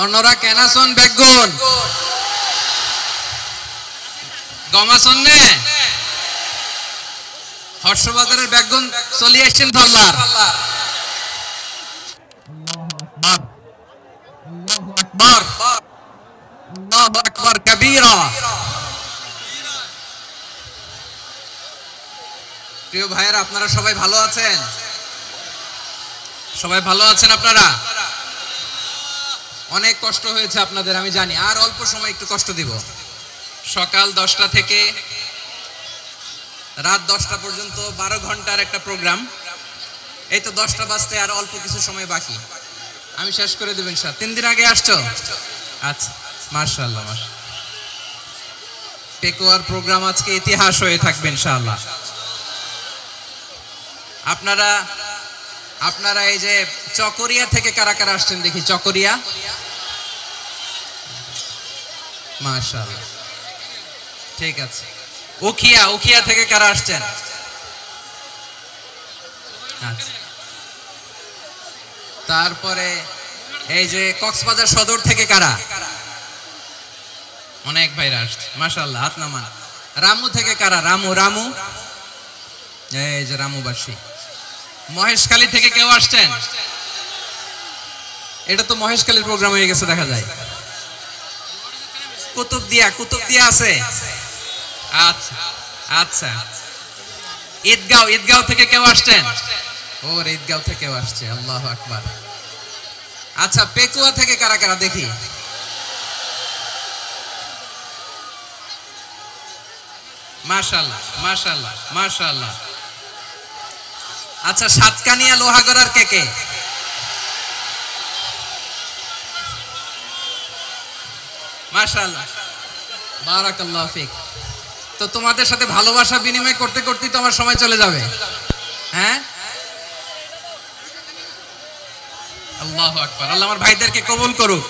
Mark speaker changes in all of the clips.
Speaker 1: অন্যরা কেনাসন বেগুন গমাসন নে হর্ষবাজারের বেগুন চলে আসছেন ধরলার আল্লাহু আকবার আল্লাহু আকবার কবীরা। প্রিয় ভাইয়েরা, আপনারা সবাই ভালো আছেন? সবাই ভালো আছেন? আপনারা অনেক কষ্ট হয়েছে আপনাদের, আমি জানি। আর অল্প সময় একটু কষ্ট দিব। সকাল 10টা থেকে রাত 10টা পর্যন্ত 12 ঘন্টার একটা প্রোগ্রাম। এই তো 10টা বাজতে আর অল্প কিছু সময় বাকি, আমি শেষ করে দেব ইনশাআল্লাহ। 3 দিন আগে আসছো? আচ্ছা, মাশাআল্লাহ মাশাআল্লাহ। পেকুয়ার প্রোগ্রাম আজকে ইতিহাস হয়ে থাকবে ইনশাআল্লাহ। আপনারা এই যে চকরিয়া থেকে কারা কারা আসছেন দেখি? চকরিয়া, মাশাআল্লাহ, ঠিক আছে। উখিয়া থেকে কারা আসছেন? আচ্ছা। তারপরে এই যে কক্সবাজার সদর থেকে কারা? অনেক ভাইরা আসছে, মাশাআল্লাহ, হাত নামান। রামু থেকে কারা? রামু, এই যে রামুবাসী। মহেশখালী থেকে কেউ আসছেন? এটা তো মহেশখালীর প্রোগ্রাম হয়ে গেছে দেখা যায়। কুতুবদিয়া আছে? আচ্ছা আচ্ছা। ঈদগাঁও থেকে কেউ আসছেন? ওর ঈদগাঁও থেকেও আসছে, আল্লাহু আকবার। আচ্ছা, পেকুয়া থেকে কারা কারা দেখি? মাশাআল্লাহ মাশাআল্লাহ মাশাআল্লাহ। আচ্ছা, সাতকানিয়া লোহাগড়ার কে? মাশাআল্লাহ, বারাকাল্লাহু ফিক। তো তোমাদের সাথে ভালোবাসা বিনিময় করতে করতেই তো আমার সময় চলে যাবে। হ্যাঁ, আল্লাহু আকবার। আল্লাহ আমার ভাইদেরকে কবুল করুক।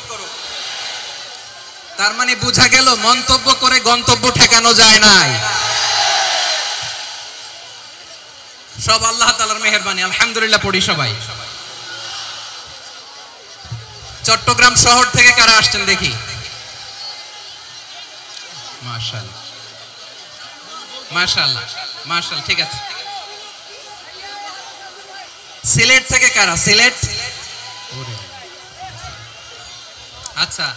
Speaker 1: তার মানে বোঝা গেল মন্তব্য করে গন্তব্য ঠেকানো যায় নাই। সব আল্লাহ তাআলার মেহেরবানি, আলহামদুলিল্লাহ পড়ি সবাই। চট্টগ্রাম শহর থেকে কারা আসছেন দেখি? মাশাআল্লাহ মাশাআল্লাহ মাশাআল্লাহ, ঠিক আছে। সিলেট থেকে কারা? সিলেট, আচ্ছা।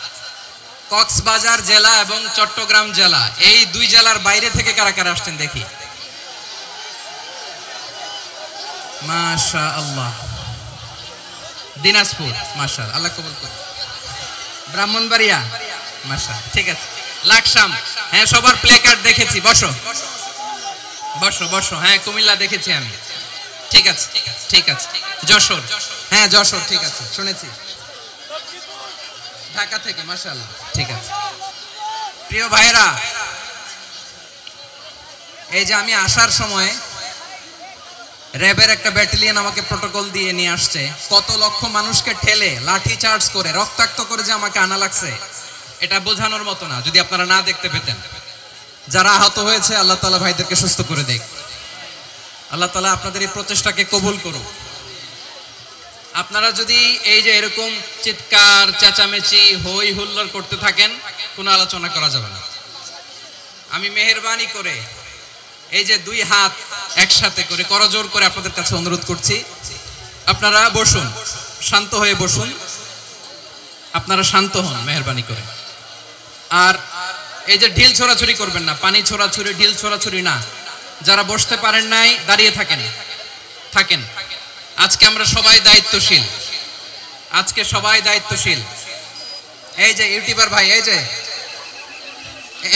Speaker 1: কক্সবাজার জেলা এবং চট্টগ্রাম জেলা, এই দুই জেলার বাইরে থেকে কারা কারা আসছেন দেখি? মাশাআল্লাহ। দিনাজপুর, মাশাআল্লাহ, আল্লাহ কবুল করুন। ব্রাহ্মণবাড়িয়া, মাশাআল্লাহ, ঠিক আছে। লাকসাম, হ্যাঁ, সবার প্লে কার্ড দেখেছি। বসো বসো বসো। হ্যাঁ, কুমিল্লা দেখেছি আমি, ঠিক আছে ঠিক আছে। যশোর, হ্যাঁ যশোর, ঠিক আছে, শুনেছি। ঢাকা থেকে, মাশাআল্লাহ, ঠিক আছে। প্রিয় ভাইরা, এই যে আমি আসার সময় র্যাবের একটা ব্যাটালিয়ন আমাকে প্রটোকল দিয়ে নিয়ে আসছে। কত লক্ষ মানুষকে ঠেলে লাঠি চার্জ করে রক্তাক্ত করে যে আমাকে আনা লাগছে, এটা বোঝানোর মতো না। যদি আপনারা না দেখতে পেতেন। যারা আহত হয়েছে, আল্লাহ তাআলা ভাইদেরকে সুস্থ করে দেখ। আল্লাহ তাআলা আপনাদের এই প্রচেষ্টাকে কবুল করুন। আপনারা যদি এই যে এরকম চিৎকার চেঁচামেচি হই হুল্লোড় করতে থাকেন, কোনো আলোচনা করা যাবে না। আমি মেহেরবানি করে এই যে দুই হাত একসাথে করে করজোর করে আপনাদের কাছে অনুরোধ করছি, আপনারা বসুন, শান্ত হয়ে বসুন। আপনারা শান্ত হন মেহেরবানি করে। আর এই যে ঢিল ছোড়াছুরি করবেন না, পানি ছোড়াছুরি, ঢিল ছোড়াছুরি না। যারা বসতে পারেন নাই, দাঁড়িয়ে থাকেন। আজকে আমরা সবাই দায়িত্বশীল, আজকে সবাই দায়িত্বশীল। এই যে ইউটিউবার ভাই, এই যে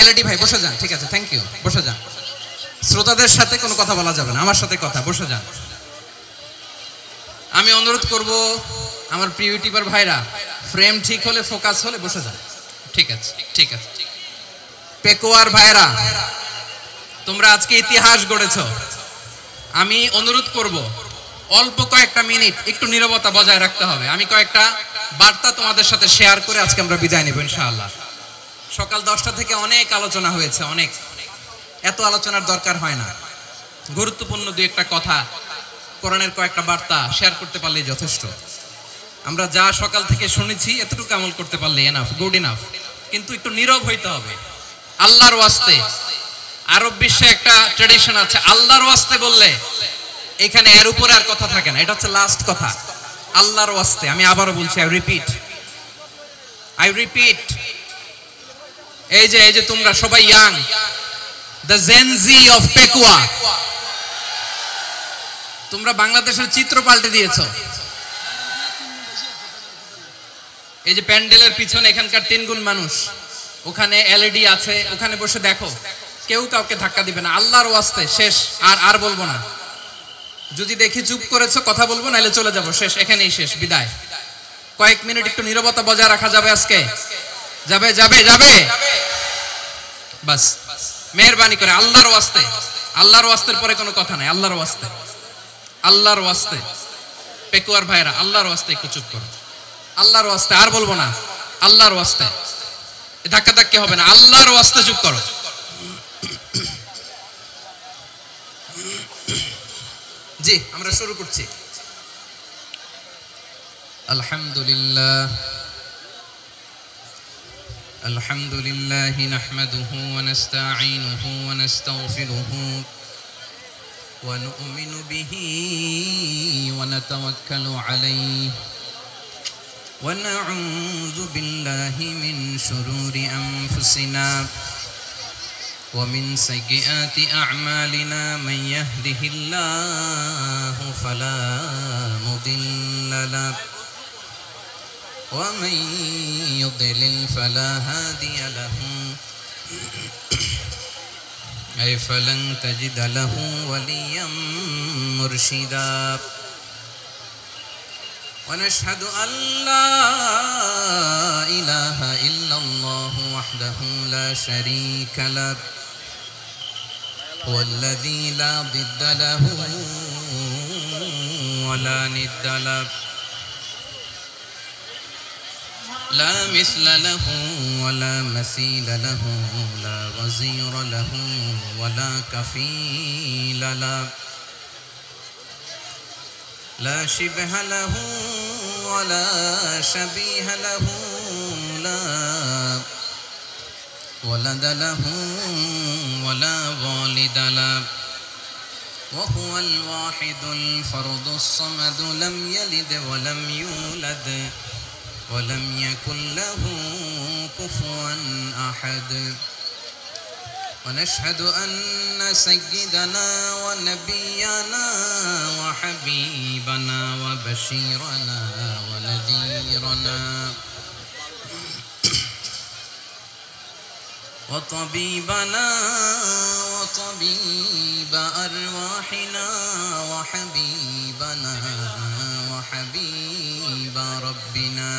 Speaker 1: এলইডি ভাই, বসে যান, ঠিক আছে, থ্যাংক ইউ, বসে যান। শ্রোতাদের সাথে কোনো কথা বলা যাবে না, আমার সাথে কথা, বসে যান। আমি অনুরোধ করব আমার প্রিয় ইউটিউবার ভাইরা, ফ্রেম ঠিক হলে, ফোকাস হলে বসে যান, ঠিক আছে ঠিক আছে। পেকুয়ার ভাইরা, তোমরা আজকে ইতিহাস গড়েছ। আমি অনুরোধ করব অল্প কয়েকটা মিনিট একটু নীরবতা বজায় রাখতে হবে। আমি কয়েকটা বার্তা তোমাদের সাথে শেয়ার করে আজকে আমরা বিদায় নেব ইনশাআল্লাহ। সকাল 10টা থেকে অনেক আলোচনা হয়েছে, অনেক, এত আলোচনার দরকার হয় না। গুরুত্বপূর্ণ দুই একটা কথা, কোরআনের কয়েকটা বার্তা শেয়ার করতে পারলেই যথেষ্ট। আমরা যা সকাল থেকে শুনেছি এতটুকু আমল করতে পারলে এনাফ, গুড ইনাফ। কিন্তু একটু নীরব হইতে হবে আল্লাহর ওয়াস্তে। আরব বিশ্বে একটা ট্র্যাডিশন আছে, আল্লাহর ওয়াস্তে বললে এখানে এর উপরে আর কথা থাকে না, এটা হচ্ছে লাস্ট কথা। আল্লাহর ওয়াস্তে, আমি আবারও বলছি, আই রিপিট, এই যে তোমরা সবাই young, the Gen Z of Pekua, তোমরা বাংলাদেশের চিত্র পাল্টে দিয়েছো। এই যে প্যান্ডেলের পিছনে এখানকার 3 গুণ মানুষ, ওখানে এলইডি আছে, ওখানে বসে দেখো, কেউ কাউকে ধাক্কা দিবে না। আল্লাহর ওয়াস্তে শেষ, আর বলবো না। যদি দেখি চুপ করেছো কথা বলবো, নাহলে চলে যাবো, শেষ, এখানেই শেষ, বিদায়। কয়েক মিনিট একটু নীরবতা বজায় রাখা যাবে আজকে? যাবে যাবে যাবে, বাস মেহেরবানি করে আল্লাহর ওয়াস্তে। আল্লাহর ওয়াস্তের পরে কোনো কথা নাই, আল্লাহর ওয়াস্তে, আল্লাহর ওয়াস্তে। পেকুয়ার ভাইরা, আল্লাহর ওয়াস্তে একটু চুপ করো, আল্লাহর ওয়াস্তে, আর বলবো না, আল্লাহর ওয়াস্তে। ধাক্কা ধাক্কি হবে না, আল্লাহর ওয়াস্তে চুপ করো। জি, আমরা শুরু করছি। আলহামদুলিল্লাহ, আলহামদুলিল্লাহি নাহমাদুহু ওয়া নাস্তাঈনুহু ওয়া নাস্তাগফিরুহু ওয়া নু'মিনু বিহি ওয়া নাতাওয়াক্কালু আলাইহি ওয়া নাউযু বিল্লাহি মিন শুরুরি আনফুসিনা ومن سيئات أعمالنا من يهده الله فلا مضل له ومن يضلل فلا هادي له أي فلن تجد له وليا مرشدا ونشهد أن لا إله إلا الله وحده لا شريك له هو الذي لا ضد له ولا ند له لا مثل له ولا مثيل له لا وزير له ولا كفيل له لا شبه له ولا شبيه له لا ولد له ولا والد له وهو الواحد الفرد الصمد لم يلد ولم يولد ولم يكن له كفوا أحد ونشهد أن سيدنا ونبينا وحبيبنا وبشيرنا ونذيرنا وطبيبنا وطبيب أرواحنا وحبيبنا وحبيب ربنا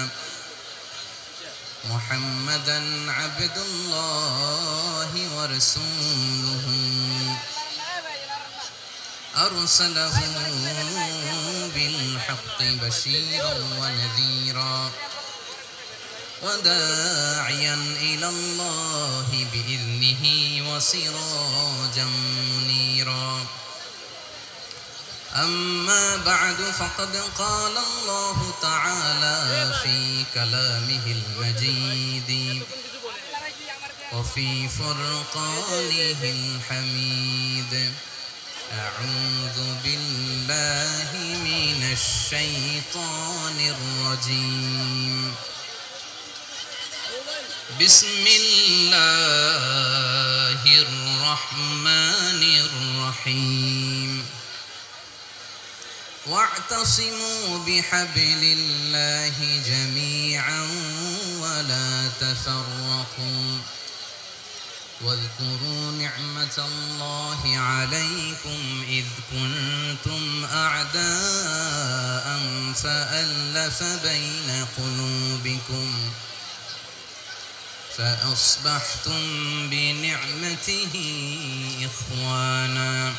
Speaker 1: محمدا عبد الله ورسوله أرسله بالحق بشيرا ونذيرا وداعيا إلى الله بإذنه وسراجا منيرا أما بعد فقد قال الله تعالى في كلامه المجيد وفي فرقانه الحميد أعوذ بالله من الشيطان الرجيم بسم الله الرحمن الرحيم واعتصموا بحبل الله جميعا ولا تفرقوا واذكروا نعمة الله عليكم إذ كنتم أعداء فألف بين قلوبكم فأصبحتم بنعمته إخوانا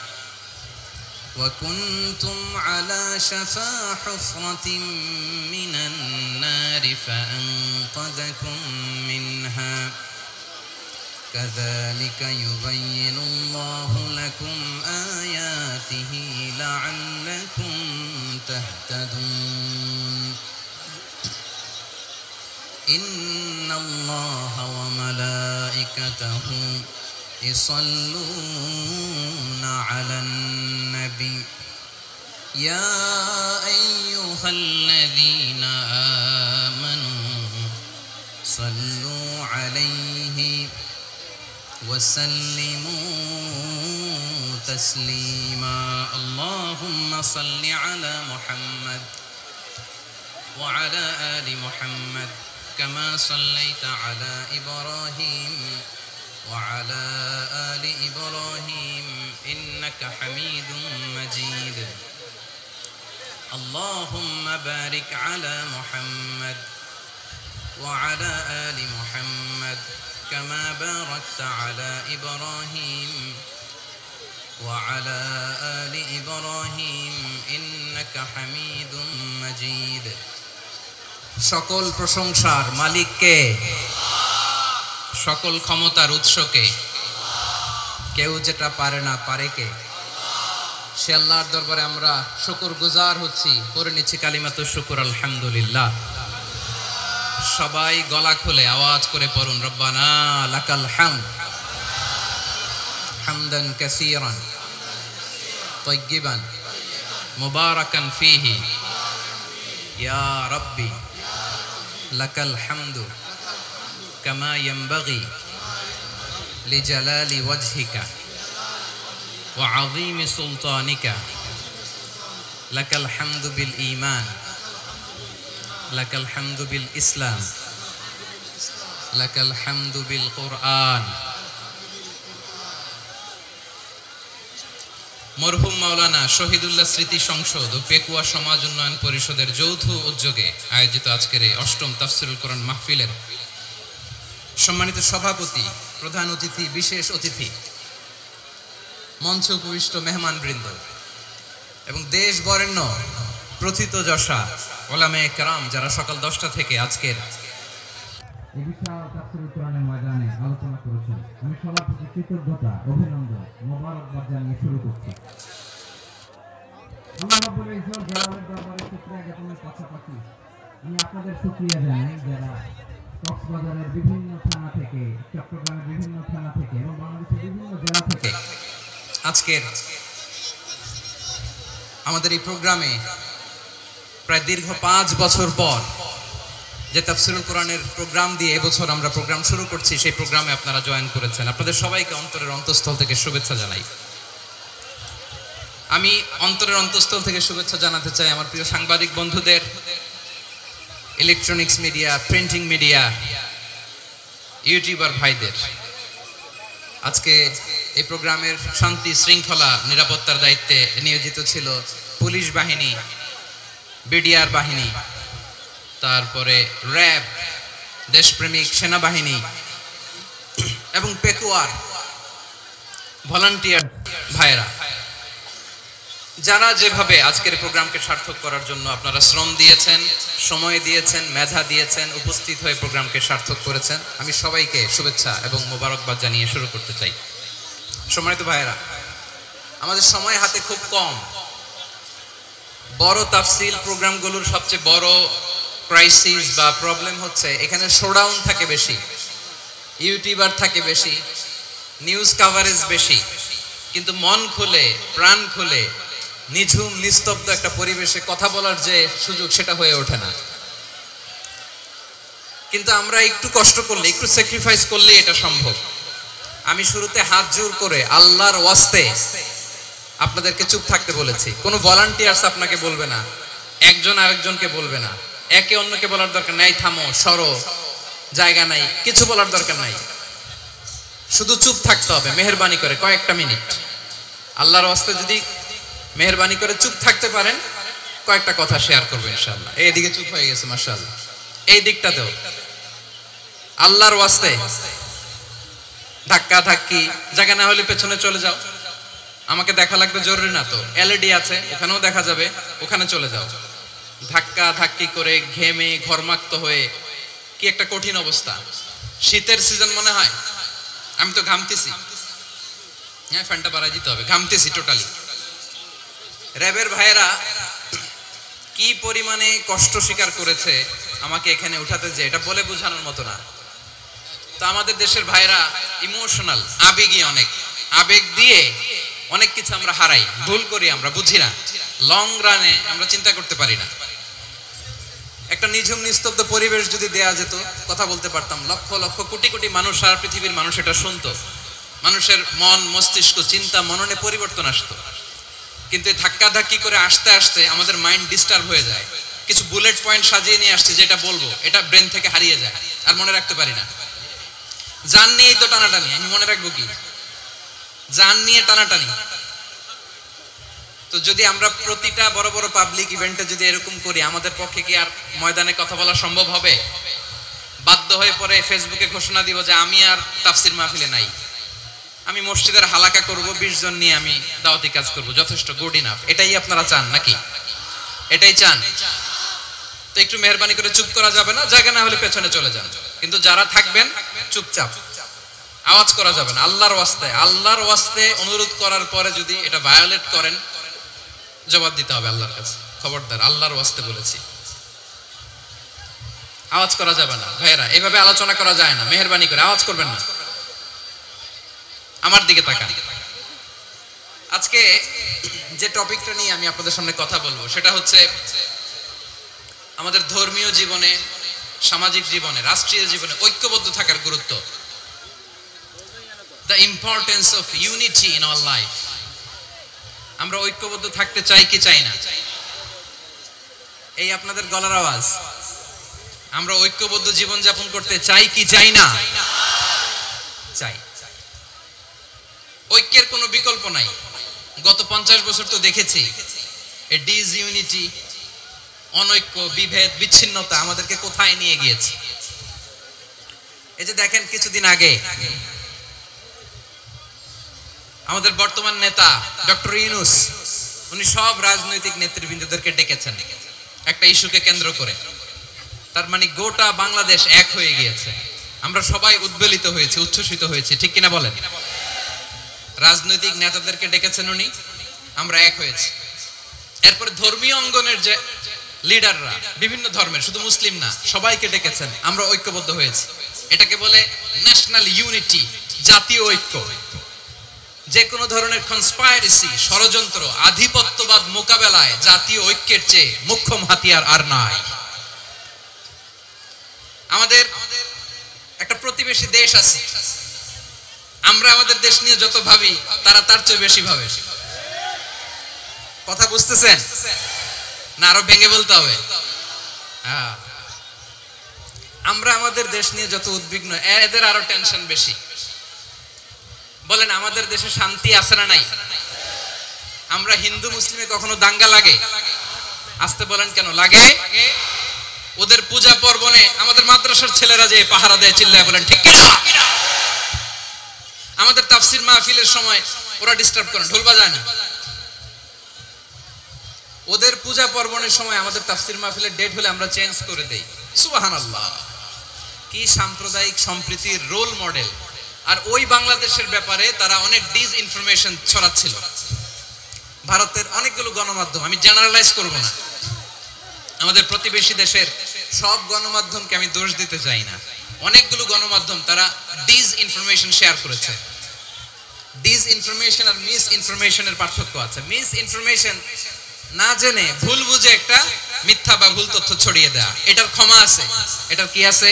Speaker 1: وكنتم على شفا حفرة من النار فأنقذكم منها كذلك يبين الله لكم آياته لعلكم تهتدون ইন্নাল্লাহা ওয়া মালাইকাতাহু ইসাল্লুনা আলান নবী ইয়া আইয়ুহাল্লাযীনা আমানু সাল্লু আলাইহি ওয়া সাল্লিমু তাসলিমা আল্লাহুম্মা সাল্লি আলা মুহাম্মাদ وعلى آل محمد كما صليت على إبراهيم وعلى آل إبراهيم إنك حميد مجيد اللهم بارك على محمد وعلى آل محمد كما باركت على إبراهيم وعلى آل إبراهيم إنك حميد مجيد সকল প্রশংসার মালিক কে? সকল ক্ষমতার উৎস কে? কেউ যেটা পারে না পারে কে? সে আল্লাহর দরবারে আমরা শুকরগুজার হচ্ছি, পড়ে নিচ্ছি কালিমাতু শুকর আলহামদুলিল্লাহ। সবাই গলা খুলে আওয়াজ করে পড়ুন রব্বানা লাকাল হামদ হামদান কাসীরান তাইয়্যিবান মুবারাকান ফীহি ইয়া রাব্বি লাকাল হামদু কামা ইয়ানবাগি লিজালালি ওয়াজহিকা ওয়া আযীমি সুলতানিকা লাকাল হামদু বিল ঈমান লাকাল হামদু বিল ইসলাম লাকাল হামদু বিল কুরআন। মরহুম মাওলানা শহীদুল্লাহ স্মৃতি সংসদ ও পেকুয়া সমাজ উন্নয়ন পরিষদের যৌথ উদ্যোগে আয়োজিত আজকের এই অষ্টম তাফসীরুল কোরআন মাহফিলের সম্মানিত সভাপতি, প্রধান অতিথি, বিশেষ অতিথি, মঞ্চে উপবিষ্ট মেহমানবৃন্দ এবং দেশ বরেণ্য প্রথিতযশা ওলামায়ে কেরাম যারা সকাল 10টা থেকে আজকের এই বিশাল তাফসীরুল কোরআনের ময়দানে আলোচনা করেছেন, আমি সবার প্রতি কৃতজ্ঞতা, অভিনন্দন, মোবারকবাদ জানিয়ে শুরু করছি। আল্লাহ রাব্বুল ইজ্জত জালালের দরবারে শুকরিয়া জ্ঞাপনের পাশাপাশি আমি আপনাদের শুকরিয়া জানাই যারা কক্সবাজারের বিভিন্ন থানা থেকে, চট্টগ্রামের বিভিন্ন থানা থেকে এবং বাংলাদেশের বিভিন্ন জেলা থেকে আজকের আমাদের এই প্রোগ্রামে প্রায় দীর্ঘ 5 বছর পর যে তাফসীরুল কোরআনের প্রোগ্রাম দিয়ে এবছর আমরা প্রোগ্রাম শুরু করছি, সেই প্রোগ্রামে আপনারা জয়েন করেছেন। আপনাদের সবাইকে অন্তরের অন্তঃস্থল থেকে শুভেচ্ছা জানাই। আমি অন্তরের অন্তঃস্থল থেকে শুভেচ্ছা জানাতে চাই আমার প্রিয় সাংবাদিক বন্ধুদের, electronics media, printing media, YouTuber ভাইদের। আজকে এই প্রোগ্রামের শান্তি শৃঙ্খলা নিরাপত্তার দায়িত্বে নিয়োজিত ছিল পুলিশ বাহিনী, বিডিআর বাহিনী, তারপরে র্যাব, দেশপ্রেমিক সেনাবাহিনী এবং পেকুয়ার ভলান্টিয়ার ভাইরা, যারা যেভাবে আজকের প্রোগ্রামকে সার্থক করার জন্য আপনারা শ্রম দিয়েছেন, সময় দিয়েছেন, মেধা দিয়েছেন, উপস্থিত হয়ে প্রোগ্রামকে সার্থক করেছেন, আমি সবাইকে শুভেচ্ছা এবং মোবারকবাদ জানিয়ে শুরু করতে চাই। সম্মানিত ভাইরা, আমাদের সময় হাতে খুব কম। বড় তাফসীল প্রোগ্রামগুলোর সবচেয়ে বড় ক্রাইসিস বা প্রবলেম হচ্ছে এখানে শোডাউন থাকে বেশি, ইউটিউবার থাকে বেশি, নিউজ কাভারেজ বেশি, কিন্তু মন খুলে, প্রাণ খুলে, নিঝুম নিস্তব্ধ একটা পরিবেশে কথা বলার যে সুযোগ, সেটা হয়ে ওঠে না। কিন্তু আমরা একটু কষ্ট করলে, একটু স্যাক্রিফাইস করলে এটা সম্ভব। আমি শুরুতে হাত জোর করে আল্লাহর ওয়াস্তে আপনাদেরকে চুপ থাকতে বলেছি। কোনো ভলান্টিয়ার্স আপনাকে বলবে না, একজন আরেকজনকে বলবে না, একে অন্যকে বলার দরকার নাই, থামো, সরো, জায়গা নাই, কিছু বলার দরকার নাই, শুধু চুপ থাকতে হবে মেহেরবানি করে কয়েকটা মিনিট। আল্লাহর ওয়াস্তে যদি মেহেরবানি করে চুপ থাকতে পারেন, কয়েকটা কথা শেয়ার করবেন ইনশাআল্লাহ। এইদিকে চুপ হয়ে গেছে মাশাআল্লাহ, এই দিকটাতেও আল্লাহর ওয়াস্তে ধাক্কা ধাক্কি জায়গা না হলে পেছনে চলে যাও, আমাকে দেখা লাগবে জরুরি না তো, এলইডি আছে ওখানেও দেখা যাবে, ওখানে চলে যাও। ধাক্কা ধাক্কি করে ঘেমে ঘরমাক্ত হয়ে কি একটা কঠিন অবস্থা। শীতের সিজন মনে হয়, আমি তো ঘামতেছি, হ্যাঁ ফ্যানটা বাড়াই দিতে হবে, ঘামতেছি টোটালি। র্যাবের ভাইয়েরা কি পরিমাণে কষ্ট স্বীকার করেছে আমাকে এখানে উঠাতে যে, এটা বলে বোঝানোর মতো না। তো আমাদের দেশের ভাইরা ইমোশনাল, আবেগী অনেক, আবেগ দিয়ে অনেক কিছু আমরা হারাই, ভুল করি, আমরা বুঝি না, লং রানে আমরা চিন্তা করতে পারি না। একটা নিঝুম নিস্তব্ধ পরিবেশ যদি দেয়া যেত, কথা বলতে পারতাম, লক্ষ লক্ষ কোটি কোটি মানুষ, সারা পৃথিবীর মানুষ এটা শুনতো, মানুষের মন মস্তিষ্ক চিন্তা মননে পরিবর্তন আসতো। কিন্তু ধাক্কাধাক্কি করে আসতে আসতে আমাদের মাইন্ড ডিস্টার্ব হয়ে যায়। কিছু বুলেট পয়েন্ট সাজিয়ে নিয়ে আসছে, যেটা বলবো এটা ব্রেন থেকে হারিয়ে যায়, আর মনে রাখতে পারি না। জান নিয়েই তো টানাটানি, আমি মনে রাখবো কি? জান নিয়ে টানাটানি। তো যদি আমরা প্রতিটা বড় বড় পাবলিক ইভেন্টে যদি এরকম করি, আমাদের পক্ষে কি আর ময়দানে কথা বলা সম্ভব হবে? বাধ্য হয়ে পরে ফেসবুকে ঘোষণা দিব যে আমি আর তাফসির মাহফিলে নাই, আমি মসজিদের হালাকা করব, 20 জন নিয়ে আমি দাওয়াতি কাজ করব, যথেষ্ট, গুড ইনাফ। এটাই আপনারা চান নাকি? এটাই চান? তো একটু মেহরবানি করে চুপ করা যাবে না? জায়গা না হলে পেছনে চলে যান, কিন্তু যারা থাকবেন চুপচাপ, আওয়াজ করা যাবে না। আল্লাহর ওয়াস্তে, আল্লাহর ওয়াস্তে অনুরোধ করার পরে যদি এটা ভায়োলেট করেন, জবাব দিতে হবে আল্লাহর কাছে। খবরদার, আল্লাহর ওয়াস্তে বলেছি, আওয়াজ করা যাবে না। ভাইয়েরা, এইভাবে আলোচনা করা যায় না, মেহরবানি করে আওয়াজ করবেন না। আমার দিকে তাকান। আজকে যে টপিকটা নিয়ে আমি আপনাদের সামনে কথা বলবো, সেটা হচ্ছে আমাদের ধর্মীয় জীবনে, সামাজিক জীবনে, রাষ্ট্রীয় জীবনে ঐক্যবদ্ধ থাকার গুরুত্ব। The importance of unity in our life. আমরা ঐক্যবদ্ধ থাকতে চাই কি চাই না? এই আপনাদের গলার আওয়াজ। আমরা ঐক্যবদ্ধ জীবন যাপন করতে চাই কি চাই না? চাই। ঐক্যের কোনো বিকল্প নাই। গত 50 বছর তো দেখেছি এই ডিসইউনিটি, অনৈক্য, বিভেদ, বিচ্ছিন্নতা আমাদেরকে কোথায় নিয়ে গিয়েছে। এই যে দেখেন, কিছুদিন আগে আমাদের বর্তমান নেতা ডক্টর ইউনূস, উনি সব রাজনৈতিক নেতৃবৃন্দদেরকে ডেকেছেন একটা ইস্যুকে কেন্দ্র করে। তার মানে গোটা বাংলাদেশ এক হয়ে গিয়েছে। আমরা সবাই উদ্বেলিত হয়েছে, উচ্ছ্বসিত হয়েছে, ঠিক কিনা বলেন? রাজনৈতিক নেতাদেরকে ডেকেছেন উনি, আমরা এক হয়েছি। এরপরে ধর্মীয় অঙ্গনের যে লিডাররা, বিভিন্ন ধর্মের, শুধু মুসলিম না, সবাইকে ডেকেছেন, আমরা ঐক্যবদ্ধ হয়েছি। এটাকে বলে ন্যাশনাল ইউনিটি, জাতীয় ঐক্য। যে কোনো ধরনের কনস্পাইরেসি, ষড়যন্ত্র, আধিপত্যবাদ মোকাবেলায় জাতীয় ঐক্যের চেয়ে মুখ্যম হাতিয়ার আর নাই। আমাদের একটা প্রতিবেশী দেশ আছে, আমরা আমাদের দেশ নিয়ে যত ভাবি, তারা তার চেয়ে বেশি ভাবে। কথা বুঝতেছেন না? আরো ভেঙে বলতে হবে। আমরা আমাদের দেশ নিয়ে যত উদ্বিগ্ন, এদের আরো টেনশন বেশি। বলেন, আমাদের দেশে শান্তি আছে না নাই? আমরা হিন্দু মুসলিমে কখনো দাঙ্গা লাগে? আসতে বলেন, কেন লাগে? ওদের পূজা পার্বণে আমাদের মাদ্রাসার ছেলেরা যে পাহারা দেয়, চিল্লায় বলেন ঠিক কিনা? আমাদের তাফসির মাহফিলের সময় ওরা ডিস্টার্ব করেন, ঢোল বাজায় না। ওদের পূজা পার্বণের সময় আমাদের তাফসির মাহফিলের ডেট হলে আমরা চেঞ্জ করে দেই। সুবহানাল্লাহ, কি সাম্প্রদায়িক সম্প্রীতির রোল মডেল। আর ওই বাংলাদেশের ব্যাপারে তারা অনেক ডিসইনফরমেশন ছড়াচ্ছিল। ভারতের অনেকগুলো গণমাধ্যম, আমি জেনারেলাইজ করব না, আমাদের প্রতিবেশী দেশের সব গণমাধ্যমকে আমি দোষ দিতে চাই না, অনেকগুলো গণমাধ্যম তারা ডিসইনফরমেশন শেয়ার করেছে। ডিসইনফরমেশন আর মিস ইনফরমেশনের পার্থক্য আছে। মিস ইনফরমেশন না জেনে ভুল বুঝে একটা মিথ্যা বা ভুল তথ্য ছড়িয়ে দেয়া, এটার ক্ষমা আছে, এটার কি আছে?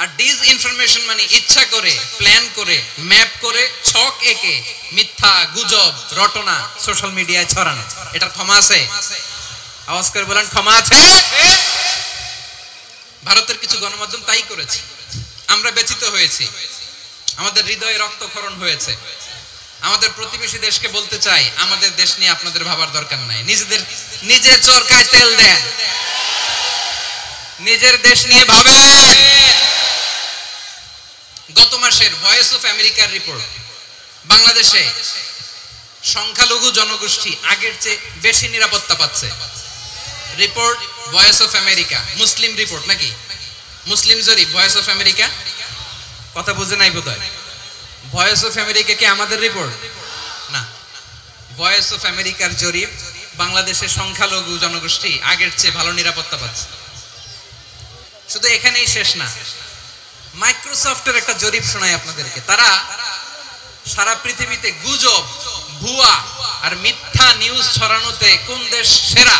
Speaker 1: আর ডিসইনফরমেশন মানে ইচ্ছা করে, প্ল্যান করে, ম্যাপ করে, ছক এঁকে মিথ্যা, গুজব, রটনা সোশ্যাল মিডিয়ায় ছড়ানো, এটার ক্ষমা আছে? আওয়াজ করে বলেন, ক্ষমা আছে? ভারতের কিছু গণমাধ্যম তাই করেছে, আমরা ব্যথিত হয়েছি, আমাদের হৃদয়ে রক্তক্ষরণ হয়েছে। আমাদের প্রতিবেশী দেশকে বলতে চাই, আমাদের দেশ নিয়ে আপনাদের ভাবার দরকার নাই, নিজের চরকায় তেল দেন, নিজের দেশ নিয়ে ভাবেন। গত মাসের ভয়েস অফ আমেরিকার রিপোর্ট, বাংলাদেশে সংখ্যালঘু জনগোষ্ঠী আগের চেয়ে বেশি নিরাপত্তা পাচ্ছে। Report voice of America, Muslim report নাকি? মুসলিম জরিপ, ভয়েস অফ আমেরিকা। কথা বুঝে নাই বোধহয়। ভয়েস অফ আমেরিকা কি আমাদের রিপোর্ট না? ভয়েস অফ আমেরিকার জরিপ, বাংলাদেশের সংখ্যালঘু জনগোষ্ঠী আগের চেয়ে ভালো নিরাপত্তা পাচ্ছে। শুধু এখানেই শেষ না, মাইক্রোসফটের একটা জরিপ শোনাই আপনাদেরকে। তারা সারা পৃথিবীতে গুজব, ভুয়া আর মিথ্যা নিউজ ছড়ানোতে কোন দেশ সেরা